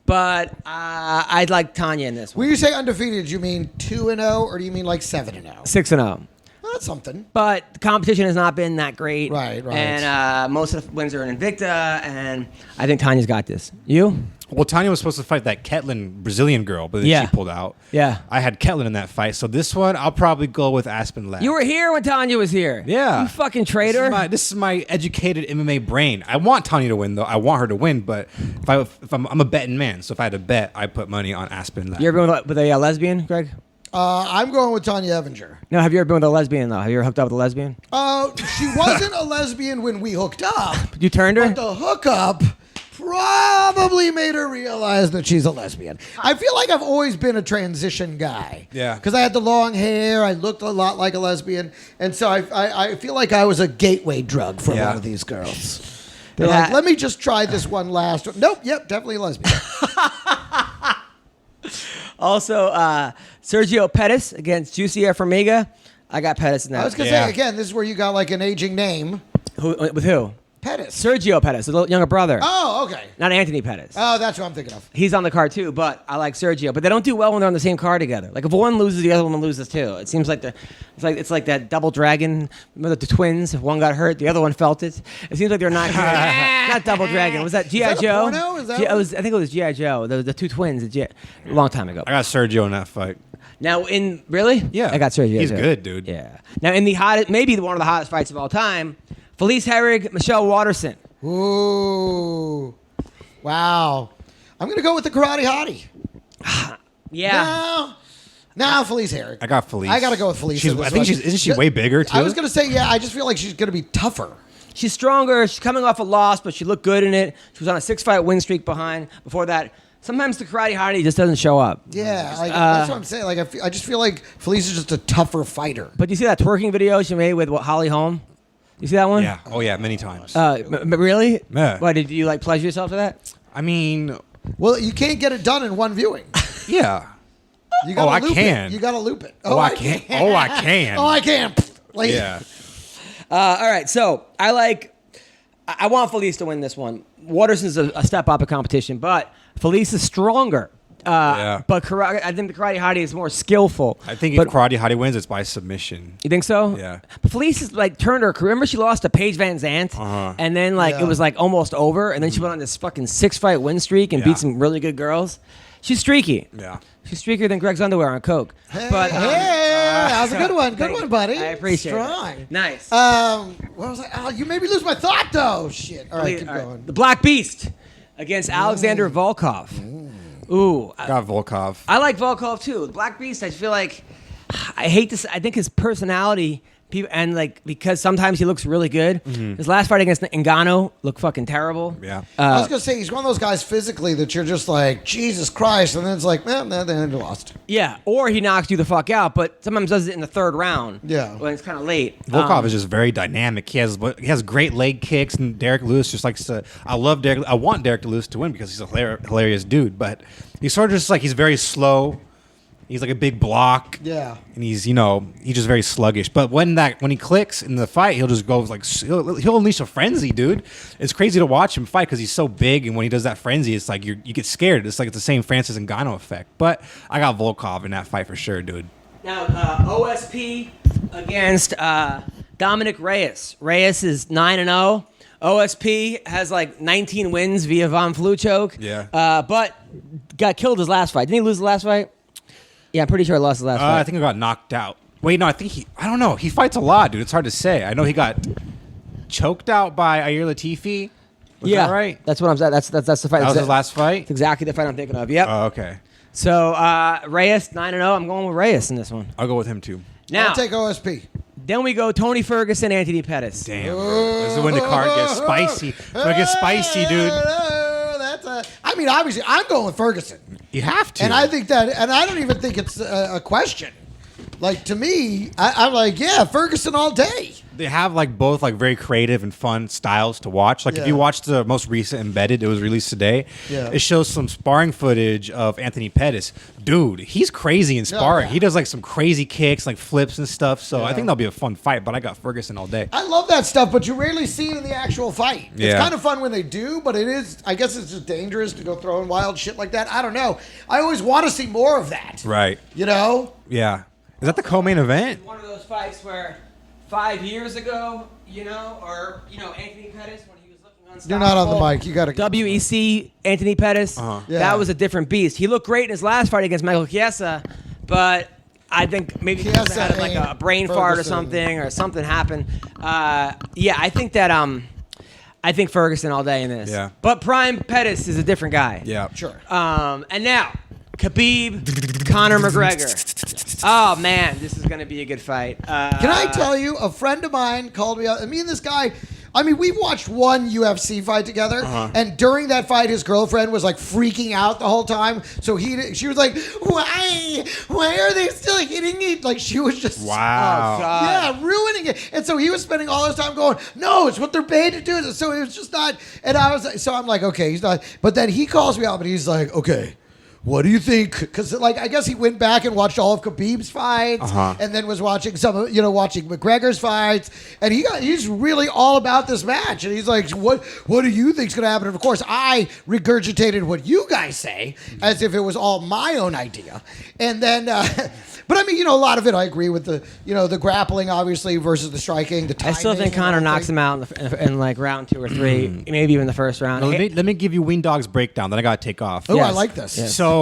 Speaker 2: But I'd like Tanya in this one.
Speaker 3: When you say undefeated, do you mean 2-0 or do you mean like 7-0?
Speaker 2: 6-0.
Speaker 3: Well, that's something.
Speaker 2: But the competition has not been that great.
Speaker 3: Right.
Speaker 2: And most of the wins are in Invicta, and I think Tanya's got this. You?
Speaker 4: Well, Tanya was supposed to fight that Ketlin Brazilian girl, but then she pulled out.
Speaker 2: Yeah.
Speaker 4: I had Ketlin in that fight, so this one I'll probably go with Aspen Ladd.
Speaker 2: You were here when Tanya was here.
Speaker 4: Yeah.
Speaker 2: You fucking traitor.
Speaker 4: This is my educated MMA brain. I want Tanya to win, though. I want her to win, but I'm a betting man, so if I had to bet, I put money on Aspen Ladd.
Speaker 2: You ever been with a lesbian, Greg?
Speaker 3: I'm going with Tanya Ebinger.
Speaker 2: No, have you ever been with a lesbian, though? Have you ever hooked up with a lesbian?
Speaker 3: She wasn't a lesbian when we hooked up.
Speaker 2: You turned her?
Speaker 3: But the hookup probably made her realize that she's a lesbian. I feel like I've always been a transition guy.
Speaker 4: Yeah.
Speaker 3: Because I had the long hair. I looked a lot like a lesbian. And so I feel like I was a gateway drug for a lot of these girls. They're like, let me just try this one last. Nope, yep, definitely a lesbian.
Speaker 2: Also, Sergio Pettis against Jussier Formiga. I got Pettis in that.
Speaker 3: I was going to say, again, this is where you got like an aging name.
Speaker 2: With who?
Speaker 3: Pettis.
Speaker 2: Sergio Pettis, the little younger brother.
Speaker 3: Oh, okay.
Speaker 2: Not Anthony Pettis.
Speaker 3: Oh, that's what I'm thinking of.
Speaker 2: He's on the card too, but I like Sergio. But they don't do well when they're on the same card together. Like if one loses, the other one loses too. It seems like it's like that double dragon. Remember the twins? If one got hurt, the other one felt it. It seems like they're not not double dragon. Was that G.I. Joe?
Speaker 3: Porno? Is that
Speaker 2: I think it was G.I. Joe. The two twins. A long time ago.
Speaker 4: I got Sergio in that fight.
Speaker 2: Now really?
Speaker 4: Yeah.
Speaker 2: I got Sergio.
Speaker 4: He's
Speaker 2: too.
Speaker 4: good, dude.
Speaker 2: Yeah. Now in the hottest, maybe one of the hottest fights of all time, Felice Herrig, Michelle Watterson.
Speaker 3: Ooh. Wow. I'm going to go with the Karate Hottie.
Speaker 2: Yeah.
Speaker 3: No, Felice Herrig.
Speaker 4: I got Felice.
Speaker 3: I got to go with Felice.
Speaker 4: Isn't she way bigger, too?
Speaker 3: I was going to say, I just feel like she's going to be tougher.
Speaker 2: She's stronger. She's coming off a loss, but she looked good in it. She was on a 6-fight win streak before that. Sometimes the Karate Hottie just doesn't show up.
Speaker 3: Yeah, that's what I'm saying. Like I just feel like Felice is just a tougher fighter.
Speaker 2: But you see that twerking video she made with Holly Holm? You see that one?
Speaker 4: Yeah. Oh, yeah, many times.
Speaker 2: Really?
Speaker 4: Yeah.
Speaker 2: Why, did you pleasure yourself to that?
Speaker 4: I mean,
Speaker 3: Well, you can't get it done in one viewing.
Speaker 4: yeah.
Speaker 3: You gotta
Speaker 4: I
Speaker 3: loop
Speaker 4: can.
Speaker 3: It. You gotta loop it.
Speaker 4: I can. Oh, I can.
Speaker 3: Oh, I can. Like,
Speaker 4: Yeah.
Speaker 2: All right, so I want Felice to win this one. Waterson's a step up in competition, but Felice is stronger. But I think the Karate Hottie is more skillful.
Speaker 4: I think if Karate Hottie wins, it's by submission.
Speaker 2: You think so?
Speaker 4: Yeah.
Speaker 2: But Felice is like turned her career. Remember she lost to Paige Van Zandt, and then it was like almost over, and then she went on this fucking 6-fight win streak and beat some really good girls. She's streaky.
Speaker 4: Yeah.
Speaker 2: She's streakier than Greg's underwear on coke. But
Speaker 3: that was a good one. Good one, buddy.
Speaker 2: I appreciate
Speaker 3: Strong.
Speaker 2: it. Nice.
Speaker 3: What was I? Oh, you made me lose my thought, though. Shit. All right, keep going.
Speaker 2: The Black Beast against Alexander Volkov. Ooh.
Speaker 4: Got Volkov.
Speaker 2: I like Volkov too. The Black Beast, I feel like I hate this. I think his personality, and because sometimes he looks really good. His last fight against Ngannou looked fucking terrible.
Speaker 4: Yeah.
Speaker 3: I was gonna say he's one of those guys physically that you're just like Jesus Christ, and then it's like, man, then he lost.
Speaker 2: Yeah, or he knocks you the fuck out, but sometimes does it in the third round.
Speaker 3: Yeah.
Speaker 2: When it's kind of late.
Speaker 4: Volkov is just very dynamic. He has great leg kicks, and Derek Lewis just likes to. I love Derek. I want Derek Lewis to win because he's a hilarious dude. But he's sort of just like he's very slow. He's like a big block.
Speaker 3: Yeah.
Speaker 4: And he's just very sluggish. But when he clicks in the fight, he'll just go like he'll unleash a frenzy, dude. It's crazy to watch him fight because he's so big, and when he does that frenzy, it's like you get scared. It's like it's the same Francis Ngannou effect. But I got Volkov in that fight for sure, dude.
Speaker 2: Now OSP against Dominic Reyes. Reyes is 9-0. OSP has like 19 wins via Von Flue choke.
Speaker 4: Yeah.
Speaker 2: But got killed his last fight. Didn't he lose the last fight? Yeah, I'm pretty sure he lost his last fight.
Speaker 4: I think he got knocked out. Wait, no, I don't know. He fights a lot, dude. It's hard to say. I know he got choked out by Ayir Latifi. Was that right?
Speaker 2: That's what I'm saying. That's the fight.
Speaker 4: That was his last fight?
Speaker 2: That's exactly the fight I'm thinking of. Yep.
Speaker 4: Oh, okay.
Speaker 2: So Reyes 9-0. I'm going with Reyes in this one.
Speaker 4: I'll go with him too.
Speaker 2: Now
Speaker 3: I'll take OSP.
Speaker 2: then we go Tony Ferguson, Anthony Pettis.
Speaker 4: Damn, bro. This is when the card gets spicy. When it gets spicy, dude.
Speaker 3: I mean, obviously, I'm going with Ferguson.
Speaker 4: You have to.
Speaker 3: And I think that, and I don't even think it's a question. Like, to me, I'm like, yeah, Ferguson all day.
Speaker 4: They have both very creative and fun styles to watch. If you watch the most recent Embedded, it was released today.
Speaker 3: Yeah.
Speaker 4: It shows some sparring footage of Anthony Pettis. Dude, he's crazy in sparring.
Speaker 3: yeah.
Speaker 4: He does some crazy kicks, flips and stuff. So I think that'll be a fun fight. But I got Ferguson all day.
Speaker 3: I love that stuff, but you rarely see it in the actual fight. It's
Speaker 4: Yeah.
Speaker 3: kind of fun when they do, but it is, I guess it's just dangerous to go throwing wild shit like that. I don't know. I always want to see more of that.
Speaker 4: Right.
Speaker 3: You know?
Speaker 4: Yeah. Is that the co-main event?
Speaker 2: One of those fights where 5 years ago, Anthony Pettis when he was looking unstoppable.
Speaker 3: You're not on the mic. You got to
Speaker 2: WEC Anthony Pettis.
Speaker 3: Yeah.
Speaker 2: That was a different beast. He looked great in his last fight against Michael Chiesa, but I think maybe he
Speaker 3: Chiesa
Speaker 2: had a brain fart or something happened. I think that I think Ferguson all day in this.
Speaker 4: Yeah.
Speaker 2: But Prime Pettis is a different guy.
Speaker 4: Yeah.
Speaker 3: Sure.
Speaker 2: And now, Khabib, Conor McGregor. Oh, man, this is going to be a good fight.
Speaker 3: Can I tell you, a friend of mine called me up. Me and this guy, we've watched one UFC fight together, and during that fight, his girlfriend was freaking out the whole time. So she was like, "Why are they still hitting me?" She was just
Speaker 4: Wow.
Speaker 2: Oh, God.
Speaker 3: yeah, ruining it. And so he was spending all his time going, "No, it's what they're paid to do." So it was just not. And I'm like, okay, he's not. But then he calls me up, and he's like, okay. What do you think? Because I guess he went back and watched all of Khabib's fights, and then was watching watching McGregor's fights, and he's really all about this match. And he's like, "What do you think's going to happen?" And of course, I regurgitated what you guys say as if it was all my own idea. And then, but a lot of it I agree with the grappling obviously versus the striking.
Speaker 2: I still think Conor knocks him out in round 2 or 3, maybe even the first round.
Speaker 4: Now, let me give you Weendawg's breakdown. Then I got to take off.
Speaker 3: Oh,
Speaker 2: Yes.
Speaker 3: I like this.
Speaker 2: Yes.
Speaker 4: So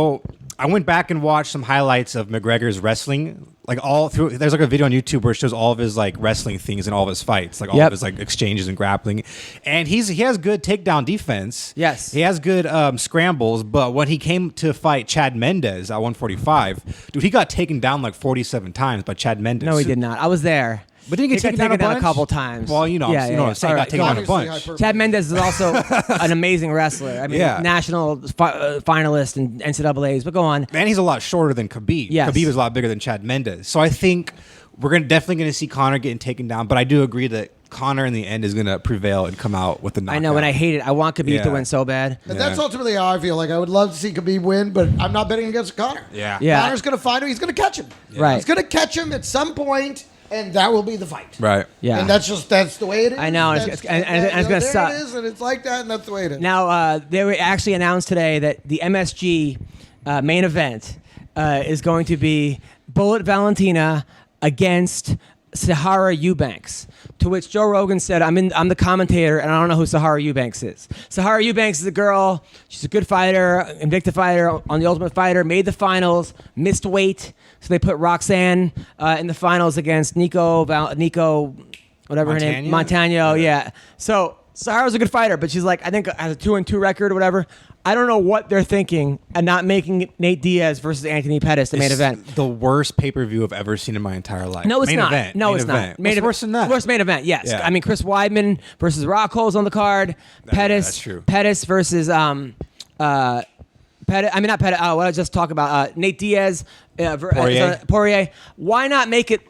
Speaker 4: I went back and watched some highlights of McGregor's wrestling, all through. There's a video on YouTube where it shows all of his wrestling things and all of his fights, all of his exchanges and grappling, and he has good takedown defense.
Speaker 2: Yes.
Speaker 4: he has good scrambles. But when he came to fight Chad Mendes at 145, dude, he got taken down 47 times by Chad Mendes.
Speaker 2: No, he did not. I was there.
Speaker 4: But didn't he get taken down a
Speaker 2: couple times.
Speaker 4: Well, what I'm saying, got taken down a bunch.
Speaker 3: Hyperbole.
Speaker 2: Chad Mendes is also an amazing wrestler.
Speaker 4: Yeah.
Speaker 2: National finalist in NCAAs. But go on.
Speaker 4: And he's a lot shorter than Khabib.
Speaker 2: Yes.
Speaker 4: Khabib is a lot bigger than Chad Mendes. So I think we're definitely going to see Conor getting taken down. But I do agree that Conor in the end is going to prevail and come out with the knockout.
Speaker 2: I know, and I hate it. I want Khabib to
Speaker 4: Yeah.
Speaker 2: win so bad.
Speaker 3: And that's ultimately how I feel. Like I would love to see Khabib win, but I'm not betting against Conor.
Speaker 4: Yeah.
Speaker 2: Yeah.
Speaker 3: Conor's going to find him. He's going to catch him.
Speaker 2: Right.
Speaker 3: He's going to catch him at some point, and that will be the fight.
Speaker 4: Right.
Speaker 2: Yeah.
Speaker 3: And that's the way it is.
Speaker 2: I know, and
Speaker 3: That's-
Speaker 2: it's gonna
Speaker 3: there
Speaker 2: suck.
Speaker 3: It is, and it's like that, and that's the way it is.
Speaker 2: Now, they were actually announced today that the MSG main event is going to be Bullet Valentina against Sahara Eubanks. To which Joe Rogan said, I'm the commentator, and I don't know who Sahara Eubanks is. Sahara Eubanks is a girl. She's a good fighter, Invicta fighter on The Ultimate Fighter, made the finals, missed weight. So they put Roxanne in the finals against Nico, whatever her name, Montano. Yeah. So Sahara's a good fighter, but she's like, I think has a 2-2 record or whatever. I don't know what they're thinking and not making Nate Diaz versus Anthony Pettis the main event.
Speaker 4: The worst pay-per-view I've ever seen in my entire life.
Speaker 2: No, it's
Speaker 4: main
Speaker 2: not.
Speaker 4: Event.
Speaker 2: No,
Speaker 4: main
Speaker 2: it's
Speaker 4: event.
Speaker 2: not.
Speaker 4: What's worse than that?
Speaker 2: Worst main event, yes.
Speaker 4: Yeah.
Speaker 2: I mean, Chris Weidman versus Rockhole's on the card. Pettis.
Speaker 4: that's true.
Speaker 2: Pettis versus Pettis. I mean, not Pettis. What I just talked about. Nate Diaz. Poirier. Why not make it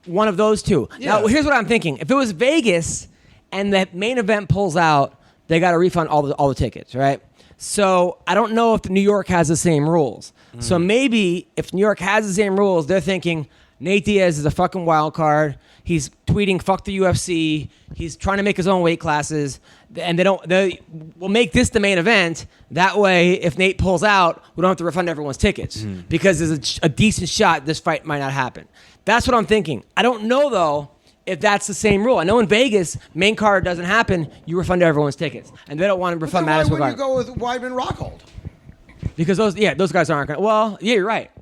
Speaker 2: one of those two?
Speaker 4: Yeah.
Speaker 2: Now, here's what I'm thinking. If it was Vegas and the main event pulls out, they got to refund all the tickets, right? So I don't know if New York has the same rules. So maybe if New York has the same rules, they're thinking Nate Diaz is a fucking wild card. He's tweeting "fuck the UFC." He's trying to make his own weight classes, and they will make this the main event. That way, if Nate pulls out, we don't have to refund everyone's tickets because there's a decent shot this fight might not happen. That's what I'm thinking. I don't know though if that's the same rule. I know in Vegas, main card doesn't happen, you refund everyone's tickets. And they don't want to refund Madison
Speaker 3: Why
Speaker 2: Square
Speaker 3: wouldn't
Speaker 2: Garden.
Speaker 3: you go with Weidman Rockhold?
Speaker 2: Because those guys aren't going to. Well, yeah, you're right.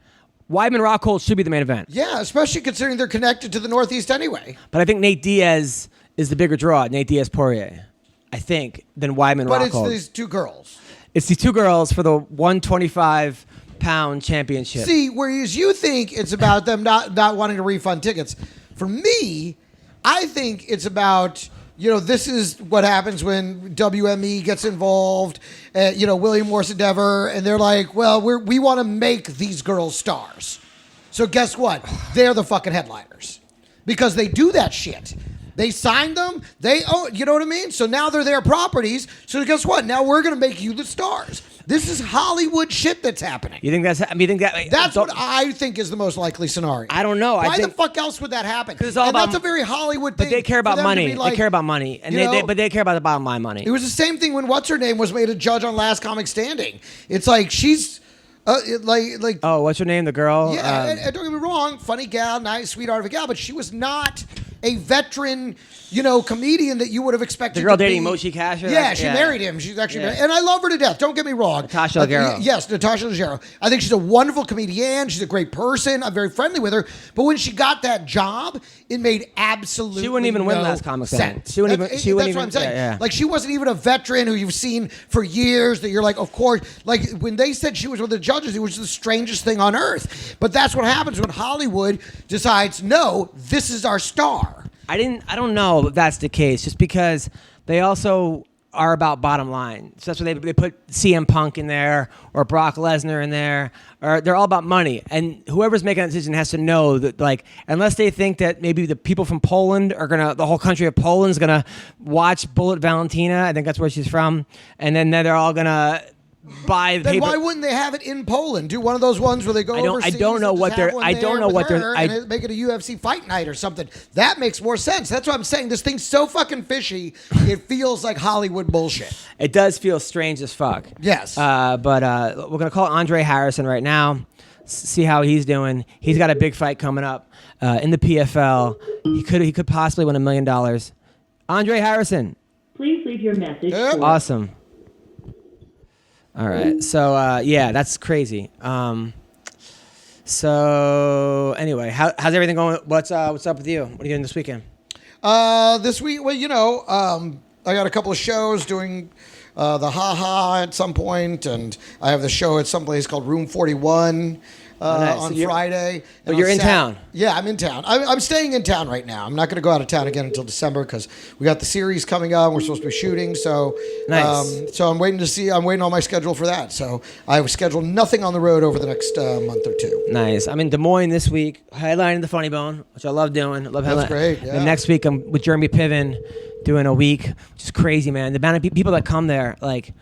Speaker 2: Weidman Rockhold should be the main event.
Speaker 3: Yeah, especially considering they're connected to the Northeast anyway.
Speaker 2: But I think Nate Diaz is the bigger draw, Nate Diaz Poirier, I think, than Weidman
Speaker 3: But
Speaker 2: Rockhold.
Speaker 3: it's these two girls.
Speaker 2: It's these two girls for the 125-pound championship.
Speaker 3: See, whereas you think it's about them not wanting to refund tickets, for me, I think it's about, this is what happens when WME gets involved, William Morris Endeavor, and they're like, well, we want to make these girls stars. So guess what? They're the fucking headliners. Because they do that shit. They signed them. They own, you know what I mean? So now they're their properties. So guess what? Now we're going to make you the stars. This is Hollywood shit that's happening.
Speaker 2: You think that's?
Speaker 3: That's what I think is the most likely scenario.
Speaker 2: I don't know.
Speaker 3: Why the fuck else would that happen?
Speaker 2: It's all about,
Speaker 3: that's a very Hollywood thing.
Speaker 2: But they care about money. They care about money, and they care about the bottom line money.
Speaker 3: It was the same thing when what's her name was made a judge on Last Comic Standing. It's like she's
Speaker 2: oh, what's her name? The girl.
Speaker 3: Yeah, and don't get me wrong, funny gal, nice, sweetheart of a gal, but she was not a veteran, comedian that you would have expected.
Speaker 2: The girl
Speaker 3: to
Speaker 2: dating
Speaker 3: be.
Speaker 2: Moshe Kasher?
Speaker 3: Yeah, she married him. She's actually married, and I love her to death. Don't get me wrong.
Speaker 2: Natasha Leggero.
Speaker 3: Yes, Natasha Leggero. I think she's a wonderful comedian. She's a great person. I'm very friendly with her. But when she got that job, it made absolutely
Speaker 2: She wouldn't even win
Speaker 3: no
Speaker 2: Last Comic Standing.
Speaker 3: sense.
Speaker 2: She wouldn't
Speaker 3: That's
Speaker 2: even.
Speaker 3: what I'm saying.
Speaker 2: Yeah.
Speaker 3: Like she wasn't even a veteran who you've seen for years. That you're like, of course. Like when they said she was one of the judges, it was the strangest thing on earth. But that's what happens when Hollywood decides, no, this is our star.
Speaker 2: I don't know if that's the case, just because they also are about bottom line. So that's why they put CM Punk in there or Brock Lesnar in there, or they're all about money. And whoever's making that decision has to know that, like, unless they think that maybe the people from Poland the whole country of Poland is gonna watch Bullet Valentina. I think that's where she's from, and then they're all gonna buy the
Speaker 3: Then
Speaker 2: paper.
Speaker 3: why wouldn't they have it in Poland? Do one of those ones where they go overseas.
Speaker 2: I don't know
Speaker 3: and
Speaker 2: what
Speaker 3: just
Speaker 2: they're.
Speaker 3: have one
Speaker 2: I don't
Speaker 3: there
Speaker 2: know
Speaker 3: with
Speaker 2: what
Speaker 3: her
Speaker 2: they're.
Speaker 3: and make it a UFC fight night or something. That makes more sense. That's what I'm saying. This thing's so fucking fishy. It feels like Hollywood bullshit.
Speaker 2: It does feel strange as fuck.
Speaker 3: Yes.
Speaker 2: But we're gonna call Andre Harrison right now. See how he's doing. He's got a big fight coming up in the PFL. He could possibly win $1 million. Andre Harrison.
Speaker 6: Please leave your message.
Speaker 3: Yep.
Speaker 6: for-
Speaker 2: Awesome. All right. So yeah, that's crazy. So anyway, how's everything going? What's up with you? What are you doing this weekend?
Speaker 3: This week, well, I got a couple of shows doing the Ha Ha at some point, and I have the show at some place called Room 41
Speaker 2: nice.
Speaker 3: on
Speaker 2: So
Speaker 3: Friday.
Speaker 2: But
Speaker 3: and
Speaker 2: you're
Speaker 3: on
Speaker 2: in town.
Speaker 3: Yeah, I'm in town. I'm staying in town right now. I'm not going to go out of town again until December because we got the series coming up. We're supposed to be shooting. So,
Speaker 2: Nice.
Speaker 3: so I'm waiting to see. I'm waiting on my schedule for that. So I've scheduled nothing on the road over the next month or two.
Speaker 2: Nice. I'm in Des Moines this week, headlining the Funny Bone, which I love doing. I love
Speaker 3: That's
Speaker 2: headlining.
Speaker 3: great, yeah.
Speaker 2: And next week I'm with Jeremy Piven doing a week, which is crazy, man. The amount of people that come there, like.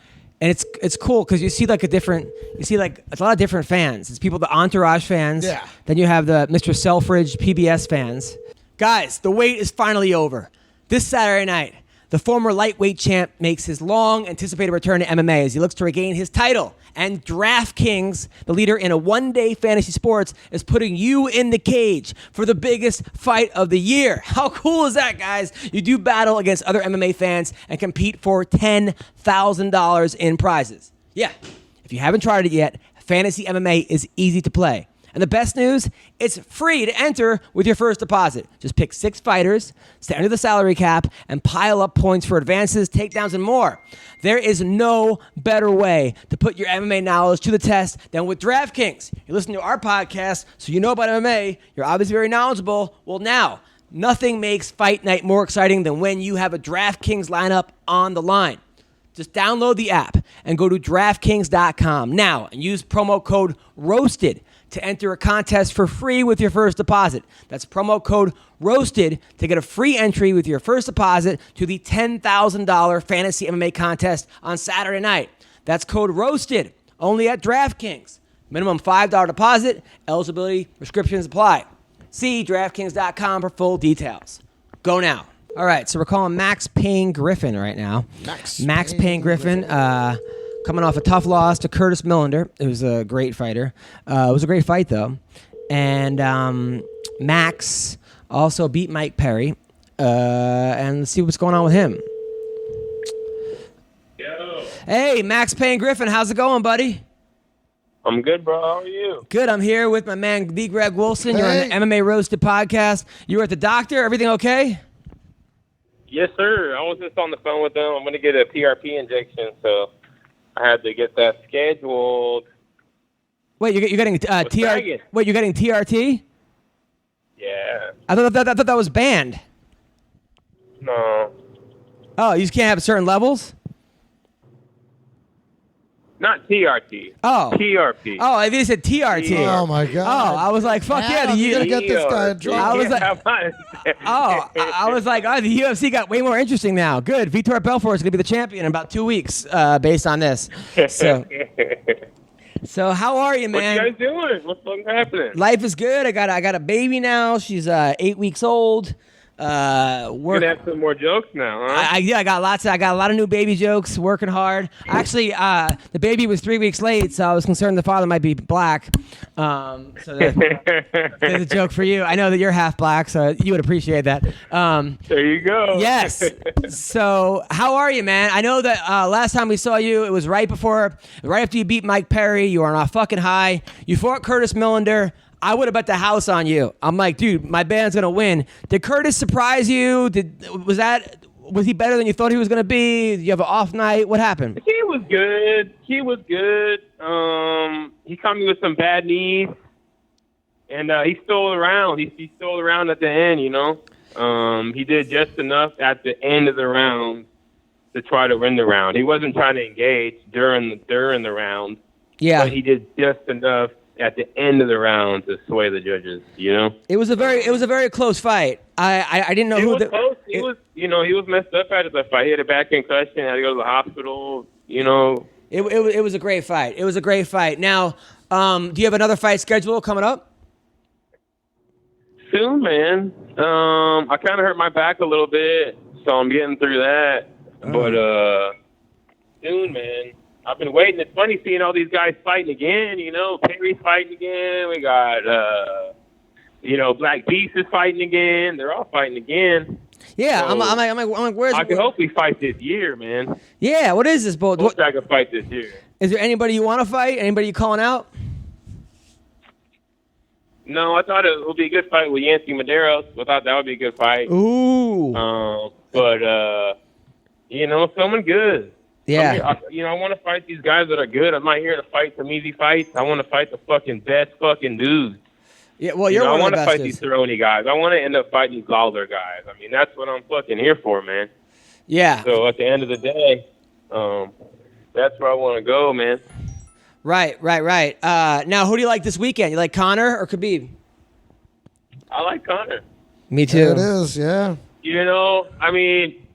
Speaker 2: And it's cool because you see like it's a lot of different fans. It's people, the Entourage fans.
Speaker 3: Yeah.
Speaker 2: Then you have the Mr. Selfridge PBS fans. Guys, the wait is finally over. This Saturday night, the former lightweight champ makes his long-anticipated return to MMA as he looks to regain his title. And DraftKings, the leader in a one-day fantasy sports, is putting you in the cage for the biggest fight of the year. How cool is that, guys? You do battle against other MMA fans and compete for $10,000 in prizes. Yeah, if you haven't tried it yet, fantasy MMA is easy to play. And the best news, it's free to enter with your first deposit. Just pick 6 fighters, stay under the salary cap, and pile up points for advances, takedowns, and more. There is no better way to put your MMA knowledge to the test than with DraftKings. You listen to our podcast, so you know about MMA. You're obviously very knowledgeable. Well, now, nothing makes fight night more exciting than when you have a DraftKings lineup on the line. Just download the app and go to DraftKings.com now and use promo code ROASTED to enter a contest for free with your first deposit. That's promo code ROASTED to get a free entry with your first deposit to the $10,000 fantasy MMA contest on Saturday night. That's code ROASTED, only at DraftKings. Minimum $5 deposit, eligibility restrictions apply. See DraftKings.com for full details. Go now. All right, so we're calling Max Payne Griffin right now. Max Payne Griffin. Coming off a tough loss to Curtis Millender. It was a great fighter. It was a great fight, though. And Max also beat Mike Perry. And let's see what's going on with him.
Speaker 6: Yo.
Speaker 2: Hey, Max Payne Griffin. How's it going, buddy?
Speaker 6: I'm good, bro. How are you?
Speaker 2: Good. I'm here with my man, the Greg Wilson. You're on
Speaker 3: Hey.
Speaker 2: the MMA Roasted Podcast. You were at the doctor. Everything okay?
Speaker 6: Yes, sir. I was just on the phone with them. I'm going to get a PRP injection, so I had to get that scheduled.
Speaker 2: Wait, you're getting
Speaker 6: Dragon.
Speaker 2: Wait, you're getting TRT?
Speaker 6: Yeah.
Speaker 2: I thought that was banned.
Speaker 6: No.
Speaker 2: Oh, you just can't have certain levels?
Speaker 6: Not TRT.
Speaker 2: Oh.
Speaker 6: PRP.
Speaker 2: Oh, I think you said TRT.
Speaker 3: Oh my
Speaker 2: Oh,
Speaker 3: God!
Speaker 2: I was like, fuck yeah,
Speaker 3: You're gonna
Speaker 2: the
Speaker 3: get this guy a
Speaker 6: PRP.
Speaker 3: drop.
Speaker 2: I was like-
Speaker 6: Yeah,
Speaker 2: I was like, oh, the UFC got way more interesting now. Good, Vitor Belfort is gonna be the champion in about 2 weeks, based on this. So how are you,
Speaker 6: What
Speaker 2: man?
Speaker 6: you guys doing? What's happening?
Speaker 2: Life is good. I got a baby now. She's 8 weeks old.
Speaker 6: You're
Speaker 2: Work.
Speaker 6: going to have some more jokes now, huh?
Speaker 2: I got I got a lot of new baby jokes. Working hard. Actually, the baby was 3 weeks late, so I was concerned the father might be black. So there's a joke for you. I know that you're half black, so you would appreciate that.
Speaker 6: There you go.
Speaker 2: Yes. So how are you, man? I know that last time we saw you, it was right after you beat Mike Perry. You were on a fucking high. You fought Curtis Millender. I would have bet the house on you. I'm like, dude, my band's gonna win. Did Curtis surprise you? Was he better than you thought he was gonna be? Did you have an off night? What happened?
Speaker 6: He was good. He caught me with some bad knees, and he stole around. He stole around at the end, you know. He did just enough at the end of the round to try to win the round. He wasn't trying to engage during the round.
Speaker 2: Yeah.
Speaker 6: But he did just enough at the end of the round to sway the judges, you know.
Speaker 2: It was a very close fight. I didn't know
Speaker 6: It
Speaker 2: who
Speaker 6: was close. He was messed up after the fight. He had a back concussion, had to go to the hospital, you know.
Speaker 2: It was a great fight. It was a great fight. Now, do you have another fight schedule coming up?
Speaker 6: Soon, man. I kind of hurt my back a little bit, so I'm getting through that. But soon, man. I've been waiting. It's funny seeing all these guys fighting again. You know, Perry's fighting again. We got, Black Beast is fighting again. They're all fighting again.
Speaker 2: Yeah,
Speaker 6: So,
Speaker 2: I'm like, where's?
Speaker 6: I can hopefully fight this year, man.
Speaker 2: Yeah, what is this, bull?
Speaker 6: Hope I can fight this year.
Speaker 2: Is there anybody you want to fight? Anybody you calling out?
Speaker 6: No, I thought it would be a good fight with Yancy Medeiros. I thought that would be a good fight.
Speaker 2: Ooh.
Speaker 6: But someone good.
Speaker 2: Yeah.
Speaker 6: I want to fight these guys that are good. I'm not here to fight some easy fights. I want to fight the fucking best fucking dudes.
Speaker 2: Yeah, well, you're one
Speaker 6: I
Speaker 2: of the
Speaker 6: want to
Speaker 2: best
Speaker 6: fight
Speaker 2: dudes.
Speaker 6: these Cerrone guys. I want to end up fighting these Lawler guys. I mean, that's what I'm fucking here for, man.
Speaker 2: Yeah.
Speaker 6: So at the end of the day, that's where I want to go, man.
Speaker 2: Right. Now, who do you like this weekend? You like Conor or Khabib?
Speaker 6: I like Conor.
Speaker 2: Me too.
Speaker 3: There it is, yeah.
Speaker 6: I mean,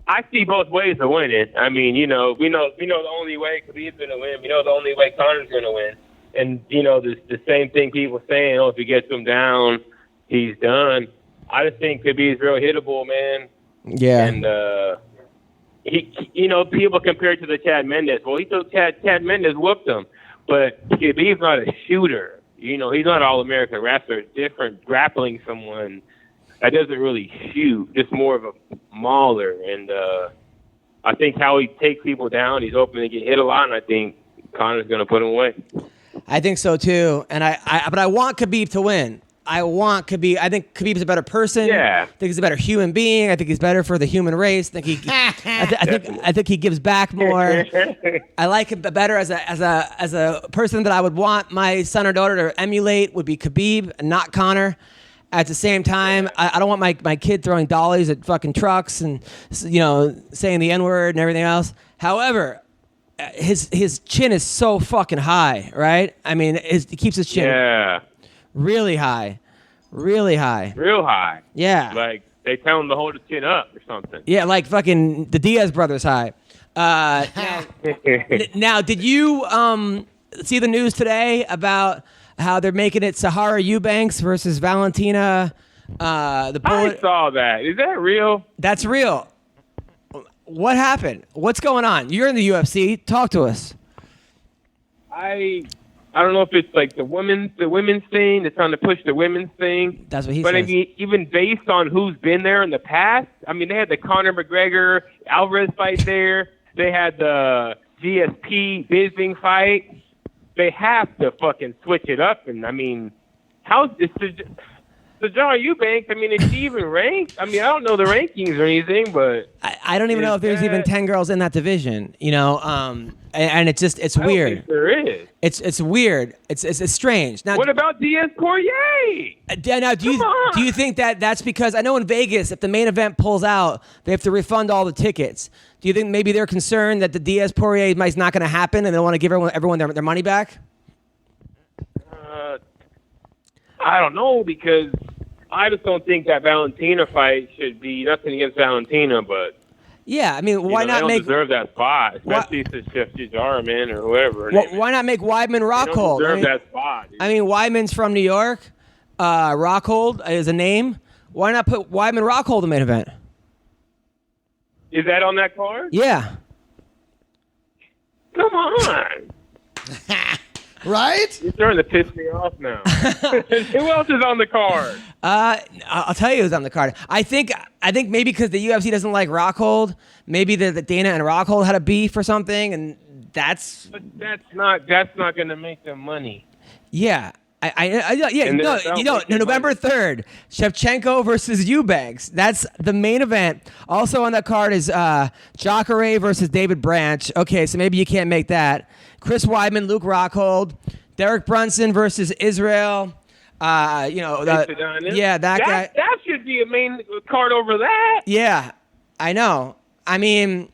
Speaker 6: I see both ways of winning. I mean, we know the only way Khabib's going to win. We know the only way Conor's going to win. And, the same thing people saying, if he gets him down, he's done. I just think Khabib's real hittable, man.
Speaker 2: Yeah.
Speaker 6: And, people compare it to the Chad Mendes. Well, he took Chad Mendes whooped him. But Khabib's not a shooter. He's not an All-American wrestler. It's different grappling someone that doesn't really shoot, just more of a mauler. And I think how he takes people down, he's open to get hit a lot, and I think Conor's going to put him away.
Speaker 2: I think so too, and but I want Khabib to win. I think Khabib's a better person.
Speaker 6: Yeah.
Speaker 2: I think he's a better human being. I think he's better for the human race. I think he gives back more. I like him better as a person that I would want my son or daughter to emulate would be Khabib, not Conor. At the same time, I don't want my kid throwing dollies at fucking trucks and saying the N-word and everything else. However, his chin is so fucking high, right? I mean, he keeps his chin really high. Real high. Yeah.
Speaker 6: Like they tell him to hold his chin up or something.
Speaker 2: Yeah, like fucking the Diaz brothers high. Now, did you see the news today about how they're making it Sahara Eubanks versus Valentina?
Speaker 6: I saw that. Is that real?
Speaker 2: That's real. What happened? What's going on? You're in the UFC. Talk to us.
Speaker 6: I don't know if it's like the women's thing. They're trying to push the women's thing.
Speaker 2: That's what he
Speaker 6: says. But I mean, even based on who's been there in the past, I mean, they had the Conor McGregor Alvarez fight there. They had the GSP Bisping fight. They have to fucking switch it up. And I mean, how's this? Sahara Eubanks, I mean, is she even ranked? I mean, I don't know the rankings or anything, but
Speaker 2: I don't even know if there's even 10 girls in that division, and it's just it's weird.
Speaker 6: I don't think there is.
Speaker 2: It's weird. It's strange. Now,
Speaker 6: what about Diaz Poirier?
Speaker 2: Now, do you think that's because I know in Vegas, if the main event pulls out, they have to refund all the tickets. Do you think maybe they're concerned that the Diaz Poirier is not going to happen, and they want to give everyone their money back?
Speaker 6: I don't know, because I just don't think that Valentina fight should be nothing against Valentina, but
Speaker 2: yeah, I mean, why not
Speaker 6: they don't
Speaker 2: make
Speaker 6: deserve that spot, especially if it's Chef Jarman or whoever.
Speaker 2: Why not make Weidman Rockhold?
Speaker 6: They don't deserve that spot. Dude.
Speaker 2: I mean, Weidman's from New York. Rockhold is a name. Why not put Weidman Rockhold in the main event?
Speaker 6: Is that on that card?
Speaker 2: Yeah.
Speaker 6: Come on.
Speaker 3: Right?
Speaker 6: You're starting to piss me off now. Who else is on the card?
Speaker 2: I'll tell you who's on the card. I think maybe because the UFC doesn't like Rockhold, maybe the Dana and Rockhold had a beef or something, and that's.
Speaker 6: But that's not going to make them money.
Speaker 2: Yeah. November 3rd, Shevchenko versus Eubanks. That's the main event. Also on that card is Jacare versus David Branch. Okay, so maybe you can't make that. Chris Weidman, Luke Rockhold, Derek Brunson versus Israel. That guy.
Speaker 6: That should be a main card over that.
Speaker 2: Yeah, I know. I mean,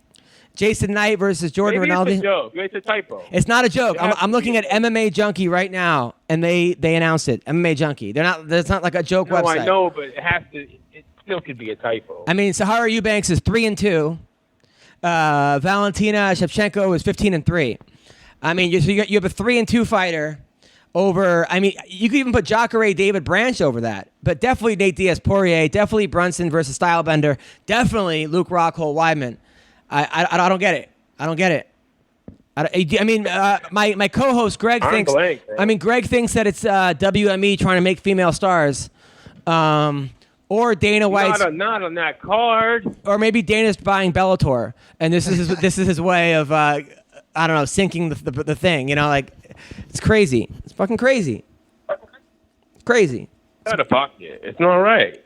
Speaker 2: Jason Knight versus Jordan Rinaldi.
Speaker 6: It's a joke. It's a typo.
Speaker 2: It's not a joke. I'm looking at MMA Junkie right now, and they announced it. MMA Junkie. That's not like a joke website.
Speaker 6: I know, but it still could be a typo.
Speaker 2: I mean, Sahara Eubanks is 3-2. Valentina Shevchenko is 15-3. I mean, you have a 3-2 fighter over. I mean, you could even put Jacare David Branch over that, but definitely Nate Diaz Poirier, definitely Brunson versus Stylebender, definitely Luke Rockhold Weidman. I don't get it. I mean, my co-host Greg thinks. Greg thinks that it's WME trying to make female stars, or Dana White's
Speaker 6: not on that card,
Speaker 2: or maybe Dana's buying Bellator, and this is his way of I don't know, sinking the thing. It's crazy. It's fucking crazy. Crazy.
Speaker 6: Out of pocket. It's not right.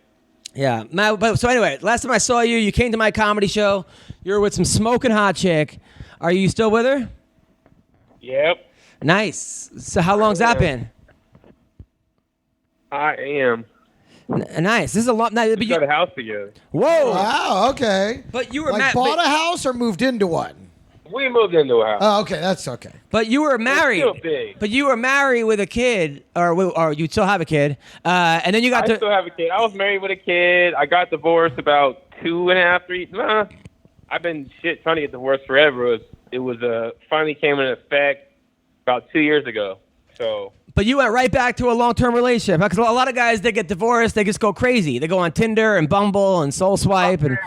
Speaker 2: Yeah. But so anyway, last time I saw you, you came to my comedy show. You were with some smoking hot chick. Are you still with her?
Speaker 6: Yep.
Speaker 2: Nice. So how long's that been?
Speaker 6: I am.
Speaker 2: Nice. This is a lot. But
Speaker 6: We got a house together.
Speaker 2: whoa.
Speaker 3: Wow. Okay.
Speaker 2: But you were
Speaker 3: Like bought a house or moved into one?
Speaker 6: We moved into a house.
Speaker 3: Oh, okay. That's okay.
Speaker 2: But you were married.
Speaker 6: Still big.
Speaker 2: But you were married with a kid, or you still have a kid, and then you got
Speaker 6: I still have a kid. I was married with a kid. I got divorced about 2.5, 3. I've been trying to get divorced forever. It was finally came into effect about 2 years ago. So.
Speaker 2: But you went right back to a long-term relationship because a lot of guys they get divorced, they just go crazy. They go on Tinder and Bumble and Soul Swipe and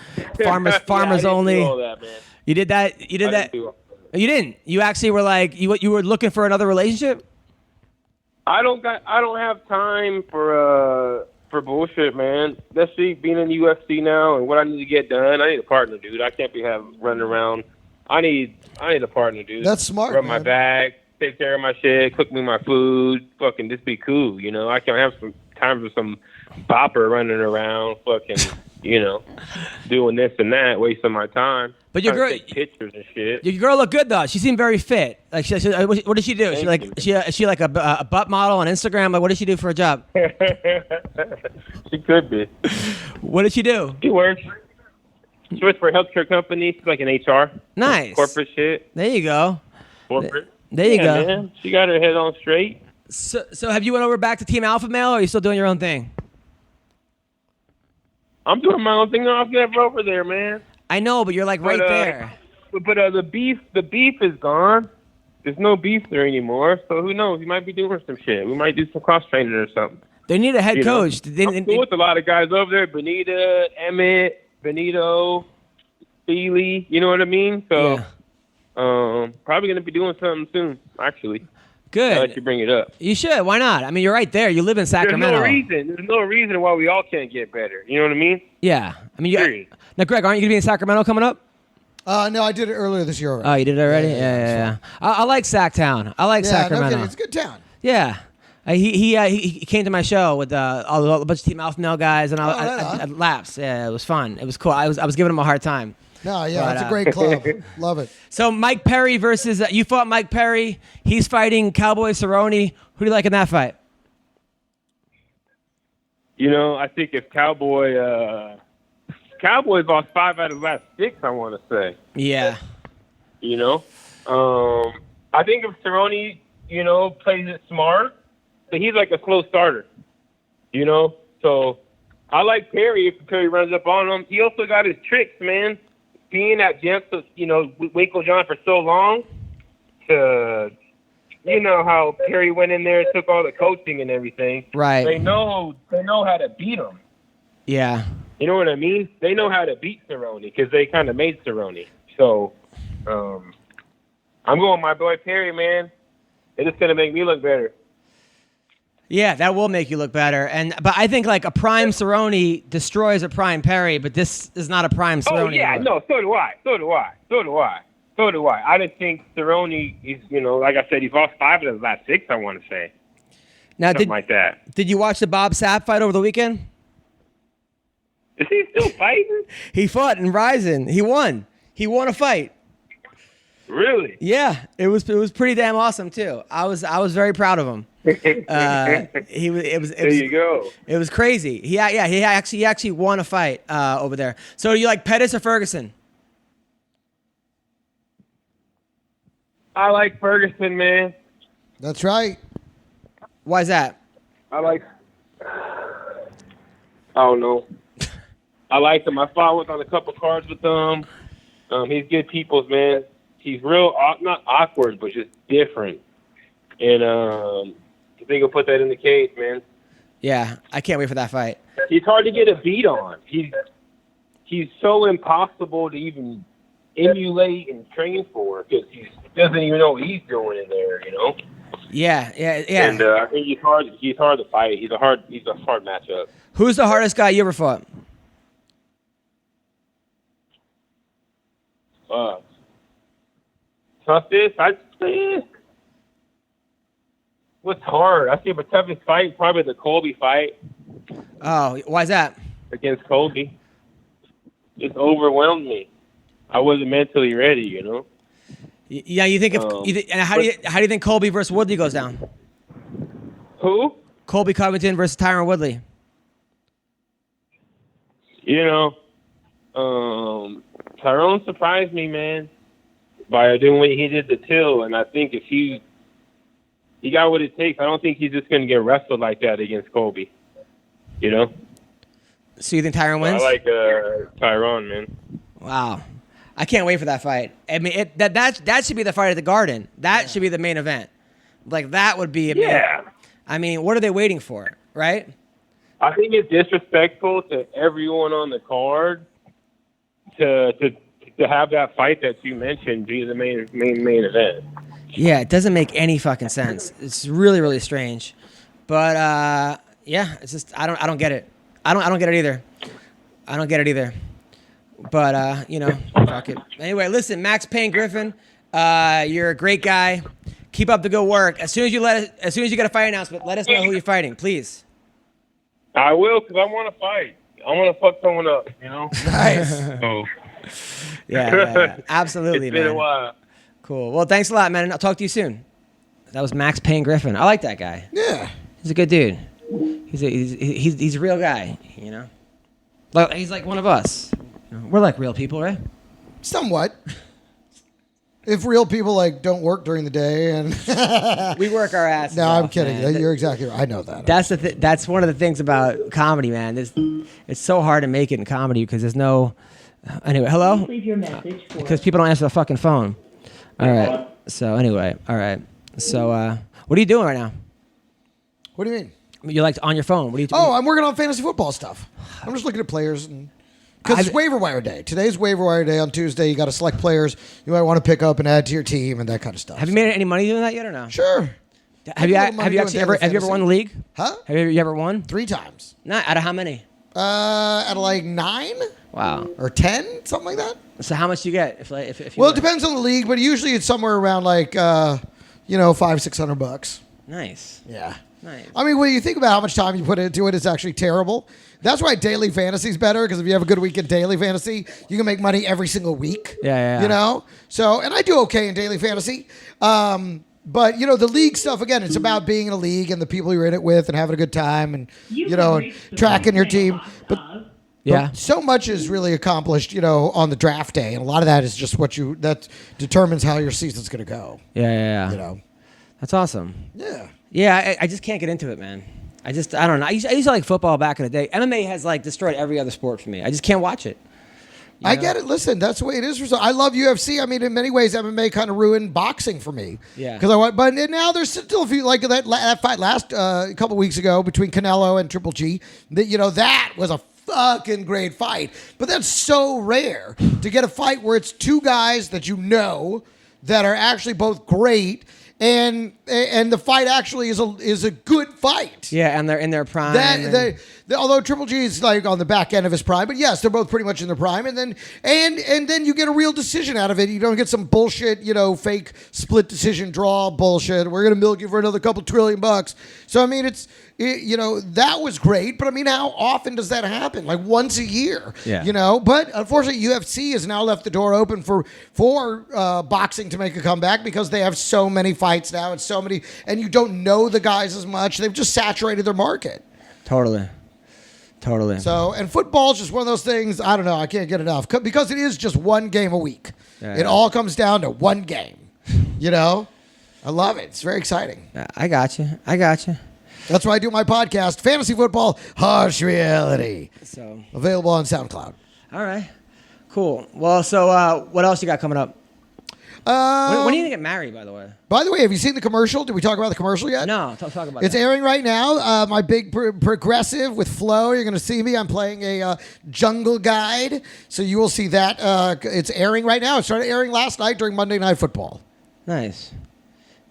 Speaker 2: Farmers
Speaker 6: I didn't
Speaker 2: Only.
Speaker 6: do all that, man.
Speaker 2: You did that. You did
Speaker 6: I
Speaker 2: that.
Speaker 6: didn't do all that.
Speaker 2: You didn't. You actually were like you were looking for another relationship.
Speaker 6: I don't have time for bullshit, man. Especially being in the UFC now and what I need to get done. I need a partner, dude. I can't be running around. I need a partner, dude.
Speaker 3: That's smart,
Speaker 6: Rub my
Speaker 3: man.
Speaker 6: back, take care of my shit, cook me my food, fucking just be cool, you know. I can't have some time for some bopper running around, fucking, you know, doing this and that, wasting my time.
Speaker 2: But your
Speaker 6: Trying
Speaker 2: girl-
Speaker 6: to take pictures and shit.
Speaker 2: Your girl looked good though. She seemed very fit. Like, what did she do? Is she like a butt model on Instagram? Like, what did she do for a job?
Speaker 6: She could be.
Speaker 2: What did she do?
Speaker 6: She works. She works for a healthcare company. She's like an HR.
Speaker 2: Nice.
Speaker 6: Corporate shit.
Speaker 2: There you go.
Speaker 6: Corporate.
Speaker 2: There you go.
Speaker 6: Man. She got her head on straight.
Speaker 2: So have you went over back to Team Alpha Male, or are you still doing your own thing?
Speaker 6: I'm doing my own thing. I'll get over there, man.
Speaker 2: I know, but you're like right there.
Speaker 6: But the beef is gone. There's no beef there anymore. So who knows? We might be doing some shit. We might do some cross training or something.
Speaker 2: They need a head
Speaker 6: You know,
Speaker 2: coach.
Speaker 6: I'm cool with a lot of guys over there. Benita, Emmett, Benito, Feely. You know what I mean? So, probably gonna be doing something soon. Actually,
Speaker 2: Good.
Speaker 6: I'll let you bring it up.
Speaker 2: You should. Why not? I mean, you're right there. You live in Sacramento.
Speaker 6: There's no reason why we all can't get better. You know what I mean?
Speaker 2: Yeah. I mean,
Speaker 6: Period.
Speaker 2: now, Greg, aren't you gonna be in Sacramento coming up?
Speaker 3: No, I did it earlier this year already.
Speaker 2: Oh, you did it already? Yeah. I like Sacktown. I like
Speaker 3: Yeah,
Speaker 2: Sacramento.
Speaker 3: no kidding. It's a good town.
Speaker 2: Yeah. He came to my show with a bunch of Team Alpha Male guys, and
Speaker 3: right
Speaker 2: I
Speaker 3: on.
Speaker 2: laps. Yeah, it was fun. It was cool. I was giving him a hard time.
Speaker 3: No, yeah,
Speaker 2: But,
Speaker 3: it's a great club. Love it.
Speaker 2: So Mike Perry versus you fought Mike Perry. He's fighting Cowboy Cerrone. Who do you like in that fight?
Speaker 6: You know, I think if Cowboys lost 5 out of the last 6, I want to say.
Speaker 2: Yeah.
Speaker 6: You know, I think if Cerrone, you know, plays it smart, but he's like a slow starter. You know, so I like Perry if Perry runs up on him. He also got his tricks, man. Being at Jenks, you know, Waco John for so long, to you know how Perry went in there and took all the coaching and everything.
Speaker 2: Right.
Speaker 6: They know how to beat him.
Speaker 2: Yeah.
Speaker 6: You know what I mean? They know how to beat Cerrone because they kind of made Cerrone. So, I'm going with my boy Perry, man. It's gonna make me look better.
Speaker 2: Yeah, that will make you look better. But I think like a prime Cerrone destroys a prime Perry, but this is not a prime Cerrone.
Speaker 6: Oh yeah, no, so do I. I didn't think Cerrone is, you know, like I said, he's lost 5 of the last 6. I want to say
Speaker 2: Now,
Speaker 6: something like that.
Speaker 2: Did you watch the Bob Sapp fight over the weekend?
Speaker 6: Is he still fighting?
Speaker 2: He fought in Ryzen. He won. He won a fight.
Speaker 6: Really?
Speaker 2: Yeah, it was pretty damn awesome too. I was very proud of him. There
Speaker 6: you go.
Speaker 2: It was crazy. He actually won a fight over there. So you like Pettis or Ferguson?
Speaker 6: I like Ferguson, man.
Speaker 3: That's right.
Speaker 2: Why is that?
Speaker 6: I don't know. I like him. I fought on a couple cards with him. He's good people's, man. He's real, not awkward, but just different. And I think he'll put that in the cage, man.
Speaker 2: Yeah, I can't wait for that fight.
Speaker 6: He's hard to get a beat on. He's so impossible to even emulate and train for because he doesn't even know what he's doing in there, you know?
Speaker 2: Yeah.
Speaker 6: And I think he's hard to fight. He's a hard matchup.
Speaker 2: Who's the hardest guy you ever fought?
Speaker 6: Toughest, I'd say. What's hard? I think the toughest fight probably the Colby fight.
Speaker 2: Oh, why is that?
Speaker 6: against Colby. Just overwhelmed me. I wasn't mentally ready, you know.
Speaker 2: Yeah, you think how do you think Colby versus Woodley goes down?
Speaker 6: Who?
Speaker 2: Colby Covington versus Tyron Woodley.
Speaker 6: You know, Tyrone surprised me, man, by doing what he did to Till, and I think if he got what it takes, I don't think he's just going to get wrestled like that against Colby. You know.
Speaker 2: So you think Tyron wins?
Speaker 6: I like Tyrone, man.
Speaker 2: Wow. I can't wait for that fight. I mean, that should be the fight at the Garden. That should be the main event. Like, that would be
Speaker 6: Yeah.
Speaker 2: I mean, what are they waiting for, right?
Speaker 6: I think it's disrespectful to everyone on the card to have that fight that you mentioned be the main event.
Speaker 2: Yeah, it doesn't make any fucking sense. It's really, really strange. But yeah, it's just I don't get it. I don't get it either. I don't get it either. But you know, fuck it. Anyway, listen, Max Payne Griffin, you're a great guy. Keep up the good work. As soon as you get a fight announcement, let us know who you're fighting, please.
Speaker 6: I will, because I want to fight. I want to fuck someone up, you know?
Speaker 2: Nice.
Speaker 6: So.
Speaker 2: Yeah, absolutely,
Speaker 6: It's been
Speaker 2: man.
Speaker 6: a while.
Speaker 2: Cool. Well, thanks a lot, man. I'll talk to you soon. That was Max Payne Griffin. I like that guy.
Speaker 3: Yeah.
Speaker 2: He's a good dude. He's a real guy, you know? Like, he's like one of us. You know, we're like real people, right?
Speaker 3: Somewhat. If real people like don't work during the day and
Speaker 2: We work our asses
Speaker 3: no,
Speaker 2: off,
Speaker 3: I'm kidding.
Speaker 2: man.
Speaker 3: You're exactly right. I know that.
Speaker 2: That's one of the things about comedy, man. It's so hard to make it in comedy because there's no. Anyway, hello.
Speaker 7: Leave your message for
Speaker 2: Because people don't answer the fucking phone. All right. So anyway, all right. So what are you doing right now?
Speaker 3: What do you mean?
Speaker 2: You're like on your phone. What are you doing?
Speaker 3: Oh, I'm working on fantasy football stuff. I'm just looking at players and because it's waiver wire day. Today's waiver wire day. On Tuesday, you got to select players you might want to pick up and add to your team and that kind of stuff.
Speaker 2: Have you made any money doing that yet or no?
Speaker 3: Sure.
Speaker 2: Have you actually ever won the league?
Speaker 3: Huh?
Speaker 2: Have you ever won?
Speaker 3: 3 times.
Speaker 2: Not out of how many?
Speaker 3: Out of like 9
Speaker 2: Wow.
Speaker 3: or 10, something like that.
Speaker 2: So how much do you get if you
Speaker 3: Well,
Speaker 2: win?
Speaker 3: it depends on the league, but usually it's somewhere around like $500-$600.
Speaker 2: Nice.
Speaker 3: Yeah.
Speaker 2: Nice.
Speaker 3: I mean, when you think about how much time you put into it, it's actually terrible. That's why daily fantasy is better, because if you have a good week in daily fantasy, you can make money every single week.
Speaker 2: Yeah.
Speaker 3: You know? So, and I do okay in daily fantasy. But, you know, the league stuff, again, it's about being in a league and the people you're in it with and having a good time and, you know, and tracking your team. But
Speaker 2: Yeah.
Speaker 3: so much is really accomplished, you know, on the draft day. And a lot of that is just that determines how your season's going to go.
Speaker 2: Yeah.
Speaker 3: You know?
Speaker 2: That's awesome.
Speaker 3: Yeah.
Speaker 2: Yeah, I just can't get into it, man. I don't know. I used to like football back in the day. MMA has like destroyed every other sport for me. I just can't watch it.
Speaker 3: I get it. Listen, that's the way it is. I love UFC. I mean, in many ways, MMA kind of ruined boxing for me.
Speaker 2: Yeah.
Speaker 3: But now there's still a few, like that fight last a couple weeks ago between Canelo and Triple G. That was a fucking great fight. But that's so rare to get a fight where it's 2 guys that you know that are actually both great. And the fight actually is a good fight.
Speaker 2: Yeah, and they're in their prime.
Speaker 3: Although Triple G is like on the back end of his prime, but yes, they're both pretty much in their prime. And then you get a real decision out of it. You don't get some bullshit, you know, fake split decision draw bullshit. We're gonna milk you for another couple $1 trillion. So I mean, you know, that was great. But I mean, how often does that happen? Like once a year.
Speaker 2: Yeah.
Speaker 3: You know. But unfortunately, UFC has now left the door open for boxing to make a comeback because they have so many fights now and so many, and you don't know the guys as much. They've just saturated their market.
Speaker 2: Totally.
Speaker 3: So, and football's just one of those things, I don't know, I can't get enough. Because it is just one game a week. It all comes down to one game. You know? I love it. It's very exciting.
Speaker 2: I got you.
Speaker 3: That's why I do my podcast, Fantasy Football Harsh Reality.
Speaker 2: So,
Speaker 3: Available on SoundCloud.
Speaker 2: all right. Cool. Well, so what else you got coming up? When are you going to get married, by the way?
Speaker 3: By the way, have you seen the commercial? Did we talk about the commercial yet?
Speaker 2: No, talk about
Speaker 3: It's
Speaker 2: that.
Speaker 3: airing right now. My big progressive with Flo. You're going to see me. I'm playing a jungle guide. So you will see that. It's airing right now. It started airing last night during Monday Night Football.
Speaker 2: Nice.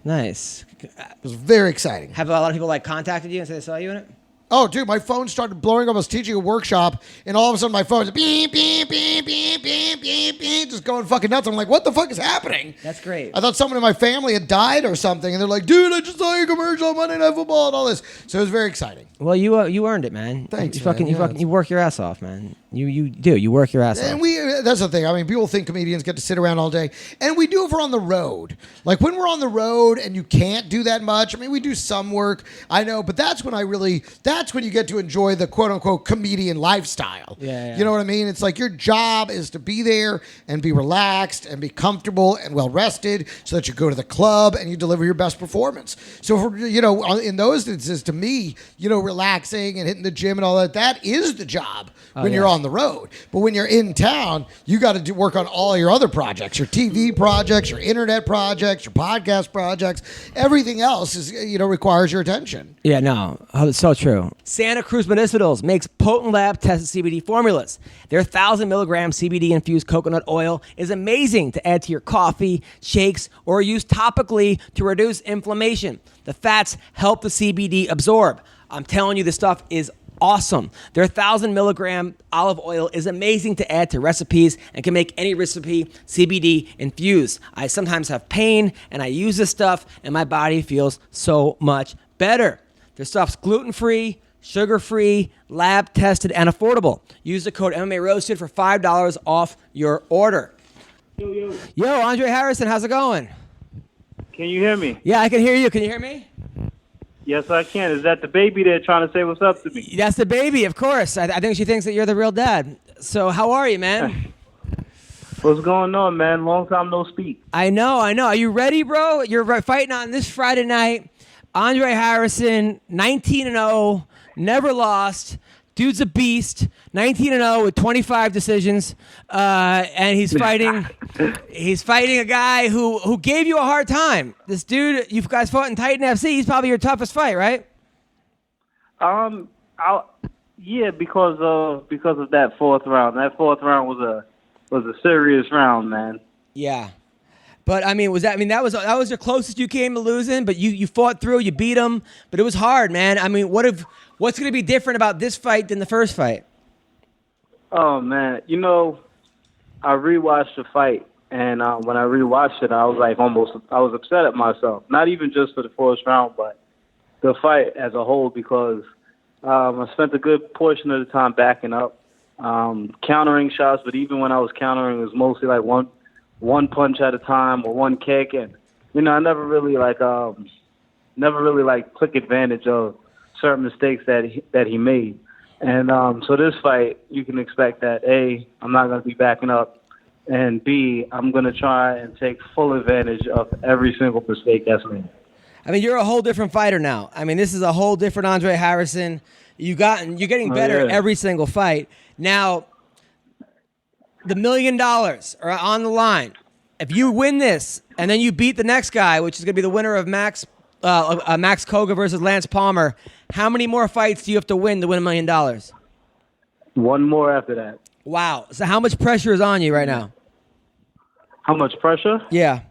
Speaker 3: It was very exciting.
Speaker 2: Have a lot of people like contacted you and said they saw you in it?
Speaker 3: Oh, dude, my phone started blowing up. I was teaching a workshop, and all of a sudden my phone's beep, beep, beep, beep, beep, beep, beep, just going fucking nuts. I'm like, what the fuck is happening?
Speaker 2: That's great.
Speaker 3: I thought someone in my family had died or something, and they're like, dude, I just saw your commercial on Monday Night Football and all this. So it was very exciting.
Speaker 2: Well, you earned it, man.
Speaker 3: Thanks,
Speaker 2: You work your ass off, man. You do. You work your ass off.
Speaker 3: And that's the thing. I mean, people think comedians get to sit around all day, and we do if we're on the road. Like when we're on the road and you can't do that much. I mean, we do some work, I know, but that's when you get to enjoy the quote unquote comedian lifestyle.
Speaker 2: Yeah.
Speaker 3: You know what I mean? It's like your job is to be there and be relaxed and be comfortable and well rested so that you go to the club and you deliver your best performance. So, in those instances, to me, relaxing and hitting the gym and all that is the job when you're on the road. But when you're in town, you got to work on all your other projects, your TV projects, your internet projects, your podcast projects. Everything else is, requires your attention.
Speaker 2: Yeah, no. Oh, that's so true. Santa Cruz Medicinals makes potent lab-tested CBD formulas. Their 1,000 milligram CBD-infused coconut oil is amazing to add to your coffee, shakes, or use topically to reduce inflammation. The fats help the CBD absorb. I'm telling you, this stuff is awesome. Their 1,000 milligram olive oil is amazing to add to recipes and can make any recipe CBD infused. I sometimes have pain and I use this stuff and my body feels so much better. Their stuff's gluten-free, sugar-free, lab-tested, and affordable. Use the code MMA Roasted for $5 off your order. Yo, Andre Harrison, how's it going?
Speaker 7: Can you hear me?
Speaker 2: Yeah, I can hear you. Can you hear me?
Speaker 7: Yes, I can. Is that the baby there trying to say what's up to me?
Speaker 2: That's the baby, of course. I think she thinks that you're the real dad. So how are you, man?
Speaker 7: What's going on, man? Long time no speak.
Speaker 2: I know. Are you ready, bro? You're fighting on this Friday night. Andre Harrison, 19-0, never lost. Dude's a beast. 19-0 with 25 decisions, and he's fighting. He's fighting a guy who gave you a hard time. This dude, you guys fought in Titan FC. He's probably your toughest fight, right?
Speaker 7: Yeah, because of that fourth round. That fourth round was a serious round, man.
Speaker 2: Yeah. But that was your closest you came to losing, but you fought through, you beat him, but it was hard, man. I mean, what's going to be different about this fight than the first fight?
Speaker 7: Oh man, I rewatched the fight, and when I rewatched it, I was upset at myself. Not even just for the first round, but the fight as a whole, because I spent a good portion of the time backing up, countering shots. But even when I was countering, it was mostly like one punch at a time or one kick, and I never really took advantage of certain mistakes that he made. And so this fight, you can expect that A, I'm not going to be backing up, and B, I'm going to try and take full advantage of every single mistake that's made.
Speaker 2: I mean, you're a whole different fighter now. I mean, this is a whole different Andre Harrison. You're getting better every single fight. Now, the $1 million are on the line. If you win this and then you beat the next guy, which is going to be the winner of Max Koga versus Lance Palmer, how many more fights do you have to win $1 million?
Speaker 7: One more after that.
Speaker 2: Wow. So how much pressure is on you right now?
Speaker 7: How much pressure?
Speaker 2: Yeah.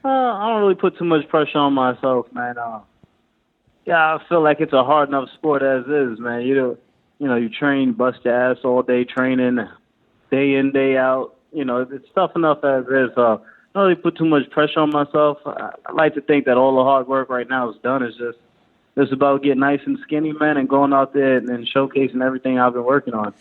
Speaker 7: I don't really put too much pressure on myself, man. I feel like it's a hard enough sport as is, man. You train, bust your ass all day training, day in, day out. It's tough enough as is. I don't really put too much pressure on myself. I like to think that all the hard work right now is done. It's about getting nice and skinny, man, and going out there and showcasing everything I've been working on.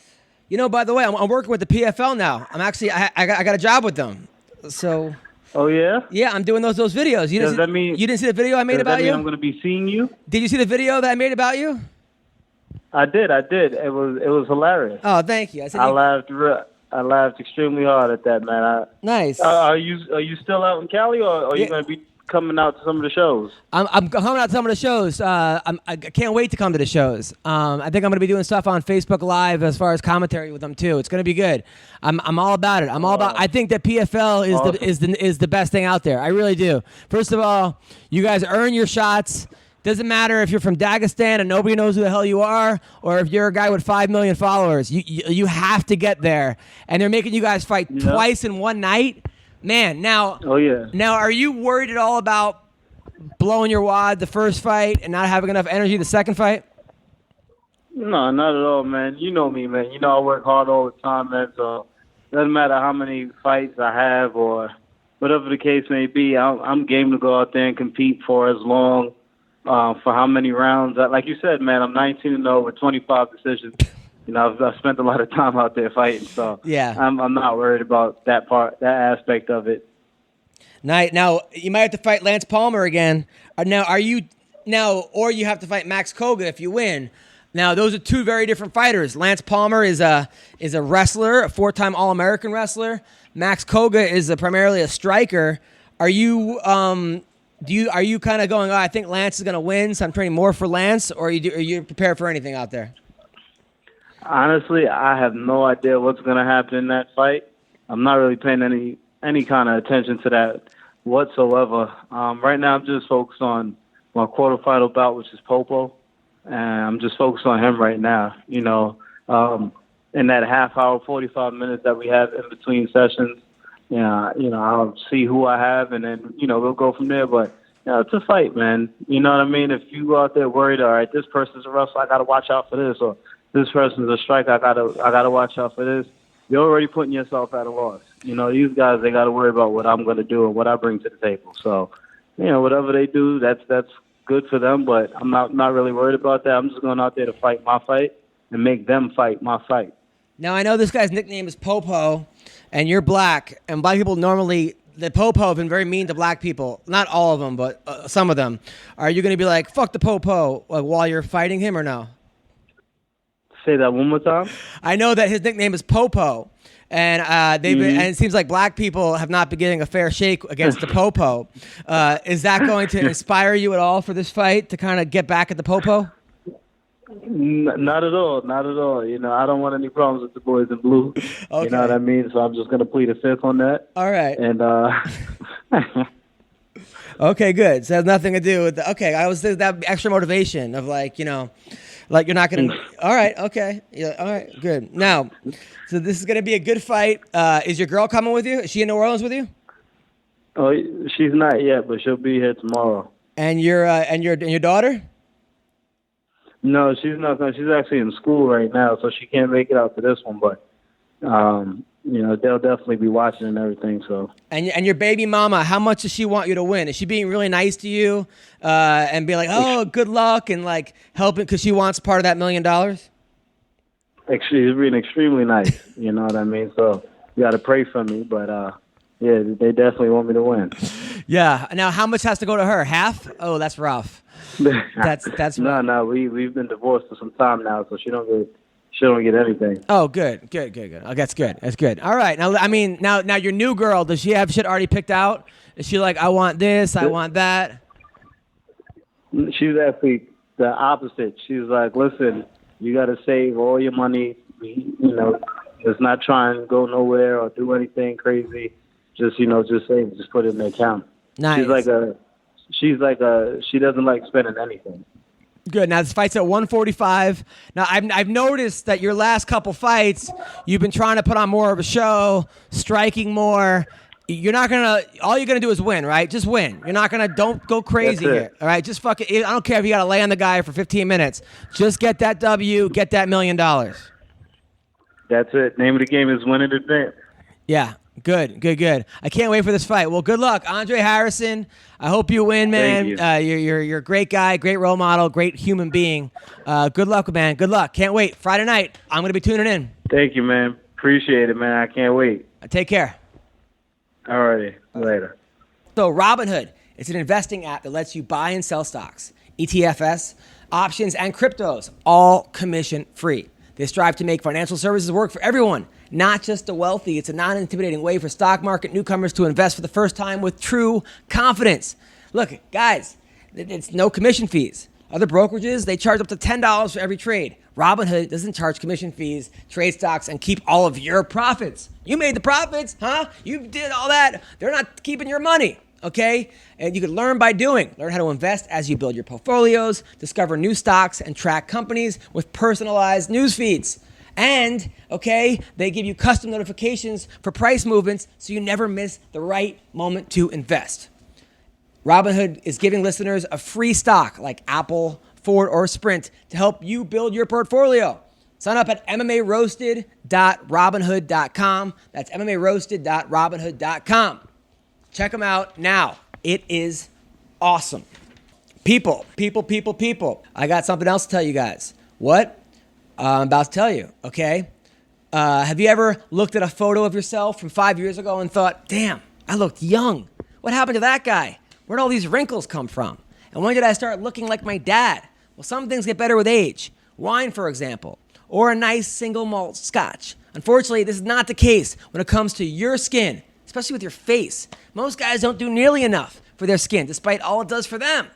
Speaker 2: By the way, I'm working with the PFL now. I'm actually, I got a job with them. So.
Speaker 7: Oh, yeah?
Speaker 2: Yeah, I'm doing those videos. You didn't see the video I made about you?
Speaker 7: Does that mean I'm going to be seeing you?
Speaker 2: Did you see the video that I made about you?
Speaker 7: I did. It was hilarious.
Speaker 2: Oh, thank you.
Speaker 7: I laughed extremely hard at that, man.
Speaker 2: Nice.
Speaker 7: Are you still out in Cali, or are you going to be coming out to some of the shows?
Speaker 2: I'm coming out to some of the shows. I can't wait to come to the shows. I think I'm going to be doing stuff on Facebook Live as far as commentary with them too. It's going to be good. I'm all about it. I think that PFL is the best thing out there. I really do. First of all, you guys earn your shots. Doesn't matter if you're from Dagestan and nobody knows who the hell you are, or if you're a guy with 5 million followers. You have to get there, and they're making you guys fight twice in one night. Man, now.
Speaker 7: Oh yeah.
Speaker 2: Now, are you worried at all about blowing your wad the first fight and not having enough energy the second fight?
Speaker 7: No, not at all, man. You know me, man. You know I work hard all the time, man. So it doesn't matter how many fights I have or whatever the case may be. I'm game to go out there and compete for as long, for how many rounds. Like you said, man, I'm 19-0 with 25 decisions. You know, I've spent a lot of time out there fighting, so
Speaker 2: Yeah.
Speaker 7: I'm not worried about that aspect of it.
Speaker 2: Now, you might have to fight Lance Palmer again. Or you have to fight Max Koga if you win. Now, those are two very different fighters. Lance Palmer is a wrestler, a 4-time All-American wrestler. Max Koga is primarily a striker. Are you kind of going, I think Lance is going to win, so I'm training more for Lance, or are you prepared for anything out there?
Speaker 7: Honestly, I have no idea what's going to happen in that fight. I'm not really paying any kind of attention to that whatsoever. Right now, I'm just focused on my quarterfinal bout, which is Popo, and I'm just focused on him right now. You know, in that half hour, 45 minutes that we have in between sessions, I'll see who I have, and then we'll go from there. But it's a fight, man. You know what I mean? If you go out there worried, all right, this person's a wrestler, I got to watch out for this, or this person's a striker, I gotta watch out for this. You're already putting yourself at a loss. You know, these guys, they got to worry about what I'm going to do and what I bring to the table. So, whatever they do, that's good for them. But I'm not really worried about that. I'm just going out there to fight my fight and make them fight my fight.
Speaker 2: Now, I know this guy's nickname is Popo, and you're black, and black people normally, the Popo have been very mean to black people. Not all of them, but some of them. Are you going to be like, fuck the Popo, while you're fighting him, or no?
Speaker 7: Say that one more time.
Speaker 2: I know that his nickname is Popo, and and it seems like black people have not been getting a fair shake against the Popo. Is that going to inspire you at all for this fight to kind of get back at the Popo?
Speaker 7: Not at all. Not at all. I don't want any problems with the boys in blue.
Speaker 2: Okay.
Speaker 7: You know what I mean? So I'm just going to plead the fifth on that.
Speaker 2: All right.
Speaker 7: And
Speaker 2: okay, good. So it has nothing to do with I was that extra motivation of like you're not going to... All right, okay. Yeah, all right, good. Now, so this is going to be a good fight. Is your girl coming with you? Is she in New Orleans with you?
Speaker 7: Oh, she's not yet, but she'll be here tomorrow.
Speaker 2: And your daughter?
Speaker 7: No, she's not. She's actually in school right now, so she can't make it out to this one. But, they'll definitely be watching and everything. So. And
Speaker 2: your baby mama, how much does she want you to win? Is she being really nice to you and be like, oh, good luck, and like helping because she wants part of that $1 million?
Speaker 7: She's being extremely nice. You know what I mean? So you got to pray for me. But yeah, they definitely want me to win.
Speaker 2: Yeah. Now, how much has to go to her? Half? Oh, that's rough. That's
Speaker 7: no. We've been divorced for some time now, so she don't get anything.
Speaker 2: Oh, good. Oh, that's good. That's good. All right. Now, I mean, now your new girl, does she have shit already picked out? Is she like, I want this, I want that?
Speaker 7: She's actually the opposite. She's like, listen, you got to save all your money. Just not try and go nowhere or do anything crazy. Just save. Just put it in the account.
Speaker 2: Nice.
Speaker 7: She doesn't like spending anything.
Speaker 2: Good. Now this fight's at 145. Now I've noticed that your last couple fights, you've been trying to put on more of a show, striking more. You're not all you're gonna do is win, right? Just win. You're not don't go crazy here. All right. Just fuck it. I don't care if you gotta lay on the guy for 15 minutes. Just get that W, get that $1 million.
Speaker 7: That's it. Name of the game is win in advance.
Speaker 2: Yeah. Good. I can't wait for this fight. Well, good luck, Andre Harrison. I hope you win, man.
Speaker 7: Thank you.
Speaker 2: You're a great guy, great role model, great human being. Good luck, man. Good luck. Can't wait. Friday night, I'm going to be tuning in.
Speaker 7: Thank you, man. Appreciate it, man. I can't wait.
Speaker 2: Take care.
Speaker 7: All righty. Later.
Speaker 2: So Robinhood, it's an investing app that lets you buy and sell stocks, ETFs, options, and cryptos, all commission-free. They strive to make financial services work for everyone, not just the wealthy. It's a non-intimidating way for stock market newcomers to invest for the first time with true confidence. Look, guys, it's no commission fees. Other brokerages, they charge up to $10 for every trade. Robinhood doesn't charge commission fees, trade stocks, and keep all of your profits. You made the profits, huh? You did all that. They're not keeping your money, okay? And you can learn by doing. Learn how to invest as you build your portfolios, discover new stocks, and track companies with personalized news feeds. And, okay, they give you custom notifications for price movements so you never miss the right moment to invest. Robinhood is giving listeners a free stock like Apple, forward, or sprint to help you build your portfolio. Sign up at MMARoasted.robinhood.com. That's MMARoasted.robinhood.com. Check them out now. It is awesome. People. I got something else to tell you guys. What? I'm about to tell you, okay? Have you ever looked at a photo of yourself from 5 years ago and thought, damn, I looked young. What happened to that guy? Where'd all these wrinkles come from? And when did I start looking like my dad? Well, some things get better with age. Wine, for example, or a nice single malt scotch. Unfortunately, this is not the case when it comes to your skin, especially with your face. Most guys don't do nearly enough for their skin, despite all it does for them.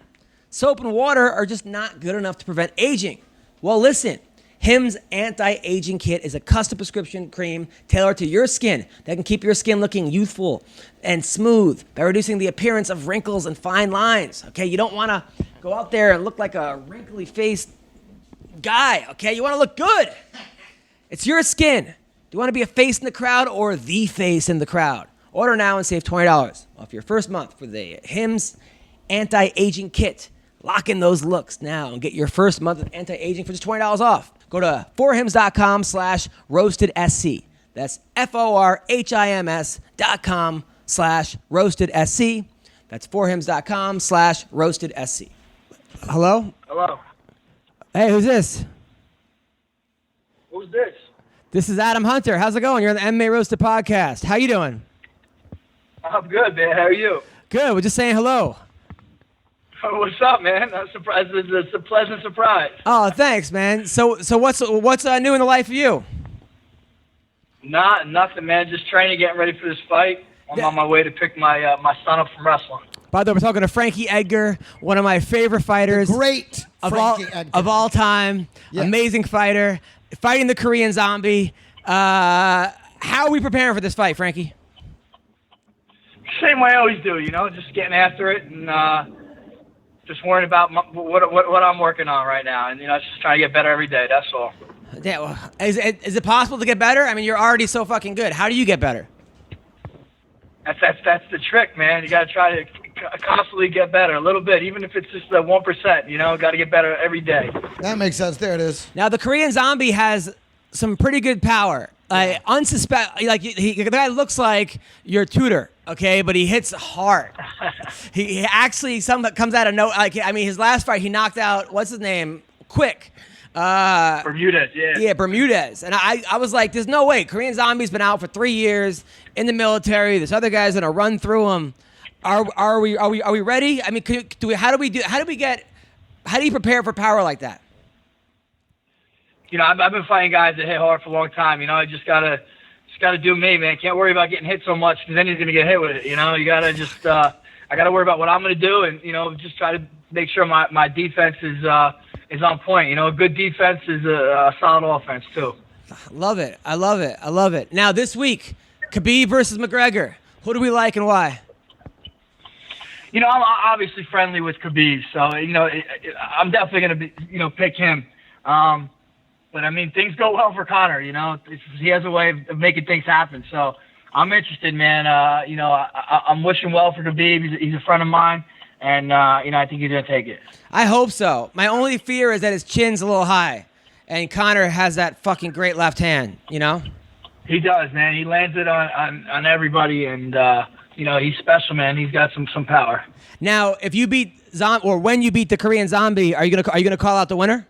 Speaker 2: Soap and water are just not good enough to prevent aging. Well, listen, Hims Anti-Aging Kit is a custom prescription cream tailored to your skin that can keep your skin looking youthful and smooth by reducing the appearance of wrinkles and fine lines. Okay, you don't want to go out there and look like a wrinkly faced guy. Okay, you want to look good. It's your skin. Do you want to be a face in the crowd or the face in the crowd? Order now and save $20 off your first month for the Hims Anti-Aging Kit. Lock in those looks now and get your first month of anti-aging for just $20 off. Go to forhims.com/roastedsc. That's forhims.com/roastedsc. That's forhims.com/roastedsc. Hello?
Speaker 8: Hello.
Speaker 2: Hey, who's this?
Speaker 8: Who's this?
Speaker 2: This is Adam Hunter. How's it going? You're on the MMA Roasted Podcast. How you doing?
Speaker 8: I'm good, man. How are you?
Speaker 2: Good. We're just saying hello.
Speaker 8: What's up, man? I'm surprised. It's a pleasant surprise.
Speaker 2: Oh, thanks, man. So what's new in the life of you?
Speaker 8: Nothing, man. Just training, getting ready for this fight. I'm on my way to pick my my son up from wrestling.
Speaker 2: By the way, we're talking to Frankie Edgar, one of my favorite fighters.
Speaker 3: Great Frankie Edgar.
Speaker 2: Of all time.
Speaker 3: Yes.
Speaker 2: Amazing fighter. Fighting the Korean Zombie. How are we preparing for this fight, Frankie?
Speaker 8: Same way I always do, just getting after it and just worrying about what I'm working on right now, and just trying to get better every day. That's all.
Speaker 2: Yeah, well, is it possible to get better? I mean, you're already so fucking good. How do you get better?
Speaker 8: That's the trick, man. You got to try to constantly get better a little bit, even if it's just 1%. Got to get better every day.
Speaker 3: That makes sense. There it is.
Speaker 2: Now, the Korean Zombie has some pretty good power. The guy looks like your tutor, okay, but he hits hard. he actually comes out of his last fight he knocked out, what's his name, quick.
Speaker 8: Bermudez, yeah.
Speaker 2: Yeah, Bermudez. And I was like, there's no way. Korean Zombie's been out for 3 years in the military. This other guy's gonna run through him. Are we ready? I mean, how do you prepare for power like that?
Speaker 8: I've been fighting guys that hit hard for a long time. I just gotta do me, man. Can't worry about getting hit so much because then he's gonna get hit with it. You gotta just I gotta worry about what I'm gonna do and just try to make sure my defense is on point. A good defense is a solid offense too.
Speaker 2: I love it. Now this week, Khabib versus McGregor. Who do we like and why?
Speaker 8: I'm obviously friendly with Khabib, so I'm definitely gonna pick him. But I mean, things go well for Conor. He has a way of making things happen. So I'm interested, man. I'm wishing well for Khabib. He's a friend of mine, and I think he's gonna take it.
Speaker 2: I hope so. My only fear is that his chin's a little high, and Conor has that fucking great left hand.
Speaker 8: He does, man. He lands it on everybody, and he's special, man. He's got some power.
Speaker 2: Now, if you beat when you beat the Korean Zombie, are you gonna call out the winner?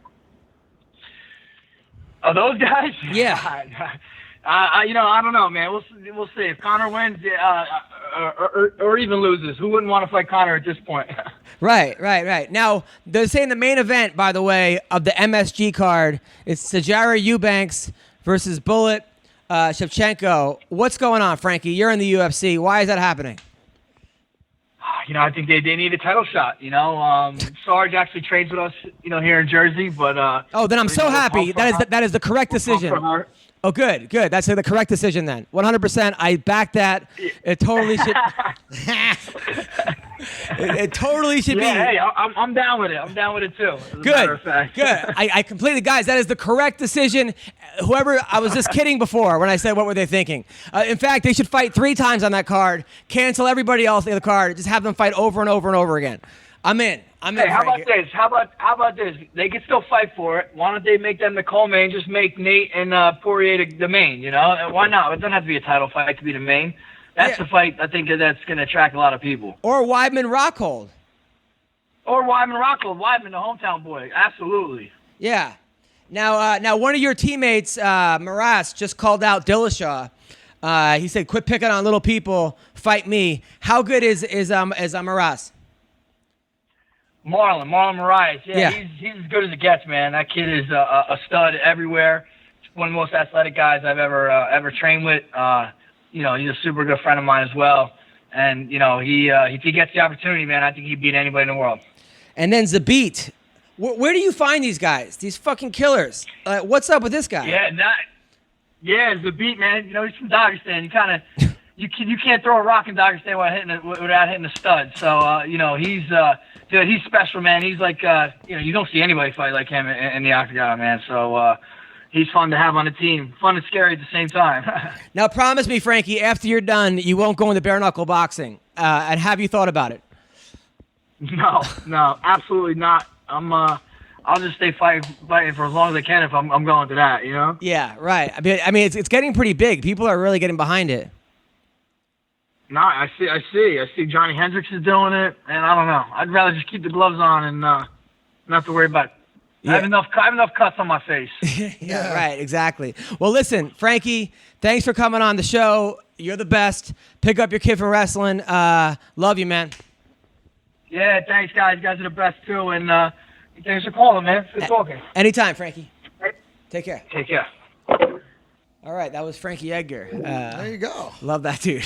Speaker 8: Oh, those guys?
Speaker 2: Yeah.
Speaker 8: I don't know, man. We'll see. If Conor wins, or even loses, who wouldn't want to fight Conor at this point?
Speaker 2: Right. Now, they're saying the main event, by the way, of the MSG card is Sijara Eubanks versus Bullet Shevchenko. What's going on, Frankie? You're in the UFC. Why is that happening?
Speaker 8: I think they need a title shot. Sarge actually trains with us, here in Jersey. But
Speaker 2: then I'm so happy. That is the correct decision. Oh, good. That's the correct decision then. 100%. I back that. It totally should. It totally should be.
Speaker 8: Hey, I'm down with it. I'm down with it too.
Speaker 2: Good. I completely, guys. That is the correct decision. Whoever, I was just kidding before when I said what were they thinking. In fact, they should fight 3 times on that card. Cancel everybody else on the card. Just have them fight over and over and over again. I'm in.
Speaker 8: Hey, how about this? How about this? They can still fight for it. Why don't they make them the co-main? Just make Nate and Poirier the main. You know, and why not? It doesn't have to be a title fight to be the main. That's the fight. I think that's going to attract a lot of people.
Speaker 2: Or Weidman Rockhold.
Speaker 8: Or Weidman Rockhold. Weidman, the hometown boy. Absolutely.
Speaker 2: Yeah. Now one of your teammates, Maras, just called out Dillashaw. He said, "Quit picking on little people. Fight me." How good is Maras?
Speaker 8: Marlon Moraes. Yeah, he's as good as it gets, man. That kid is a stud everywhere. One of the most athletic guys I've ever trained with. He's a super good friend of mine as well. And if he gets the opportunity, man, I think he'd beat anybody in the world. And
Speaker 2: then Zabit. Where do you find these guys? These fucking killers. What's up with this guy?
Speaker 8: Zabit, man. He's from Dagestan. You kind of you can't throw a rock in Dagestan without hitting a stud. So he's special, man. He's like you don't see anybody fight like him in the octagon, man. So he's fun to have on the team. Fun and scary at the same time.
Speaker 2: Now promise me, Frankie, after you're done, you won't go into bare knuckle boxing. And have you thought about it?
Speaker 8: No, absolutely not. I'll just stay fighting for as long as I can if I'm going to that, you know?
Speaker 2: Yeah, right. I mean, it's getting pretty big. People are really getting behind it.
Speaker 8: No, I see. Johnny Hendricks is doing it, and I don't know. I'd rather just keep the gloves on and not have to worry about it. Yeah. I have enough cuts on my face.
Speaker 2: Yeah, right, exactly. Well, listen, Frankie, thanks for coming on the show. You're the best. Pick up your kid from wrestling. Love you, man.
Speaker 8: Yeah, thanks, guys. You guys are the best, too, and thanks for calling, man. Good talking.
Speaker 2: Anytime, Frankie. Take care.
Speaker 8: Take care.
Speaker 2: All right, that was Frankie Edgar.
Speaker 3: There you go.
Speaker 2: Love that dude.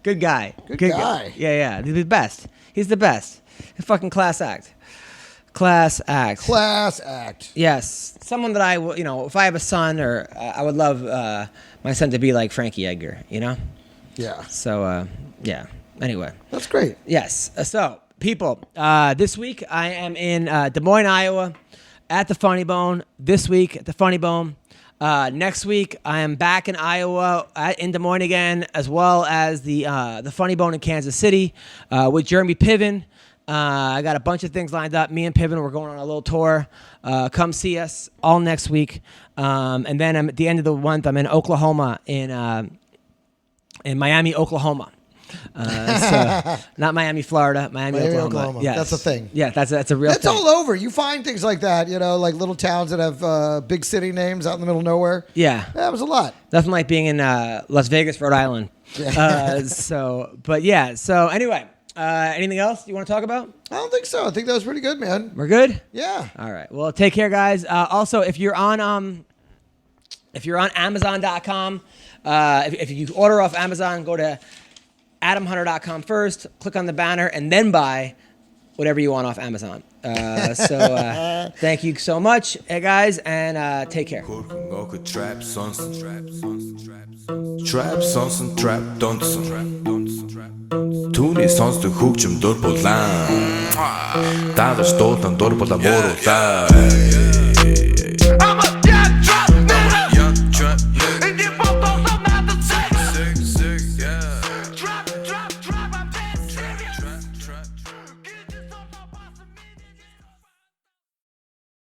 Speaker 2: Good guy.
Speaker 3: Good guy.
Speaker 2: Yeah. He's the best. He's the best. A fucking class act. Class act. Yes. Someone that if I have a son, or I would love my son to be like Frankie Edgar, you know?
Speaker 3: Yeah.
Speaker 2: So, yeah. Anyway.
Speaker 3: That's great.
Speaker 2: Yes. So, people, this week I am in Des Moines, Iowa at the Funny Bone. This week at the Funny Bone. Next week I am back in Iowa in Des Moines again, as well as the Funny Bone in Kansas City with Jeremy Piven. I got a bunch of things lined up. Me and Piven, we're going on a little tour. Come see us all next week. And then at the end of the month, I'm in Oklahoma, in Miami, Oklahoma. So not Miami, Florida, Miami, Oklahoma. Yes.
Speaker 3: That's a thing.
Speaker 2: Yeah, that's a real thing.
Speaker 3: That's all over. You find things like that, like little towns that have big city names out in the middle of nowhere.
Speaker 2: Yeah.
Speaker 3: That was a lot.
Speaker 2: Nothing like being in Las Vegas, Rhode Island.
Speaker 3: Yeah.
Speaker 2: So anyway, anything else you want to talk about?
Speaker 3: I don't think so. I think that was pretty good, man.
Speaker 2: We're good?
Speaker 3: Yeah.
Speaker 2: All right. Well, take care, guys. Also, if you're on Amazon.com, if you order off Amazon, go to AdamHunter.com first, click on the banner, and then buy whatever you want off Amazon. Thank you so much, guys, and take care.
Speaker 1: Trap sonsen, trap dansen. Түүний сонсдог хөгжим дур булаан. Даадar стуулан дур булаа мууруулаа.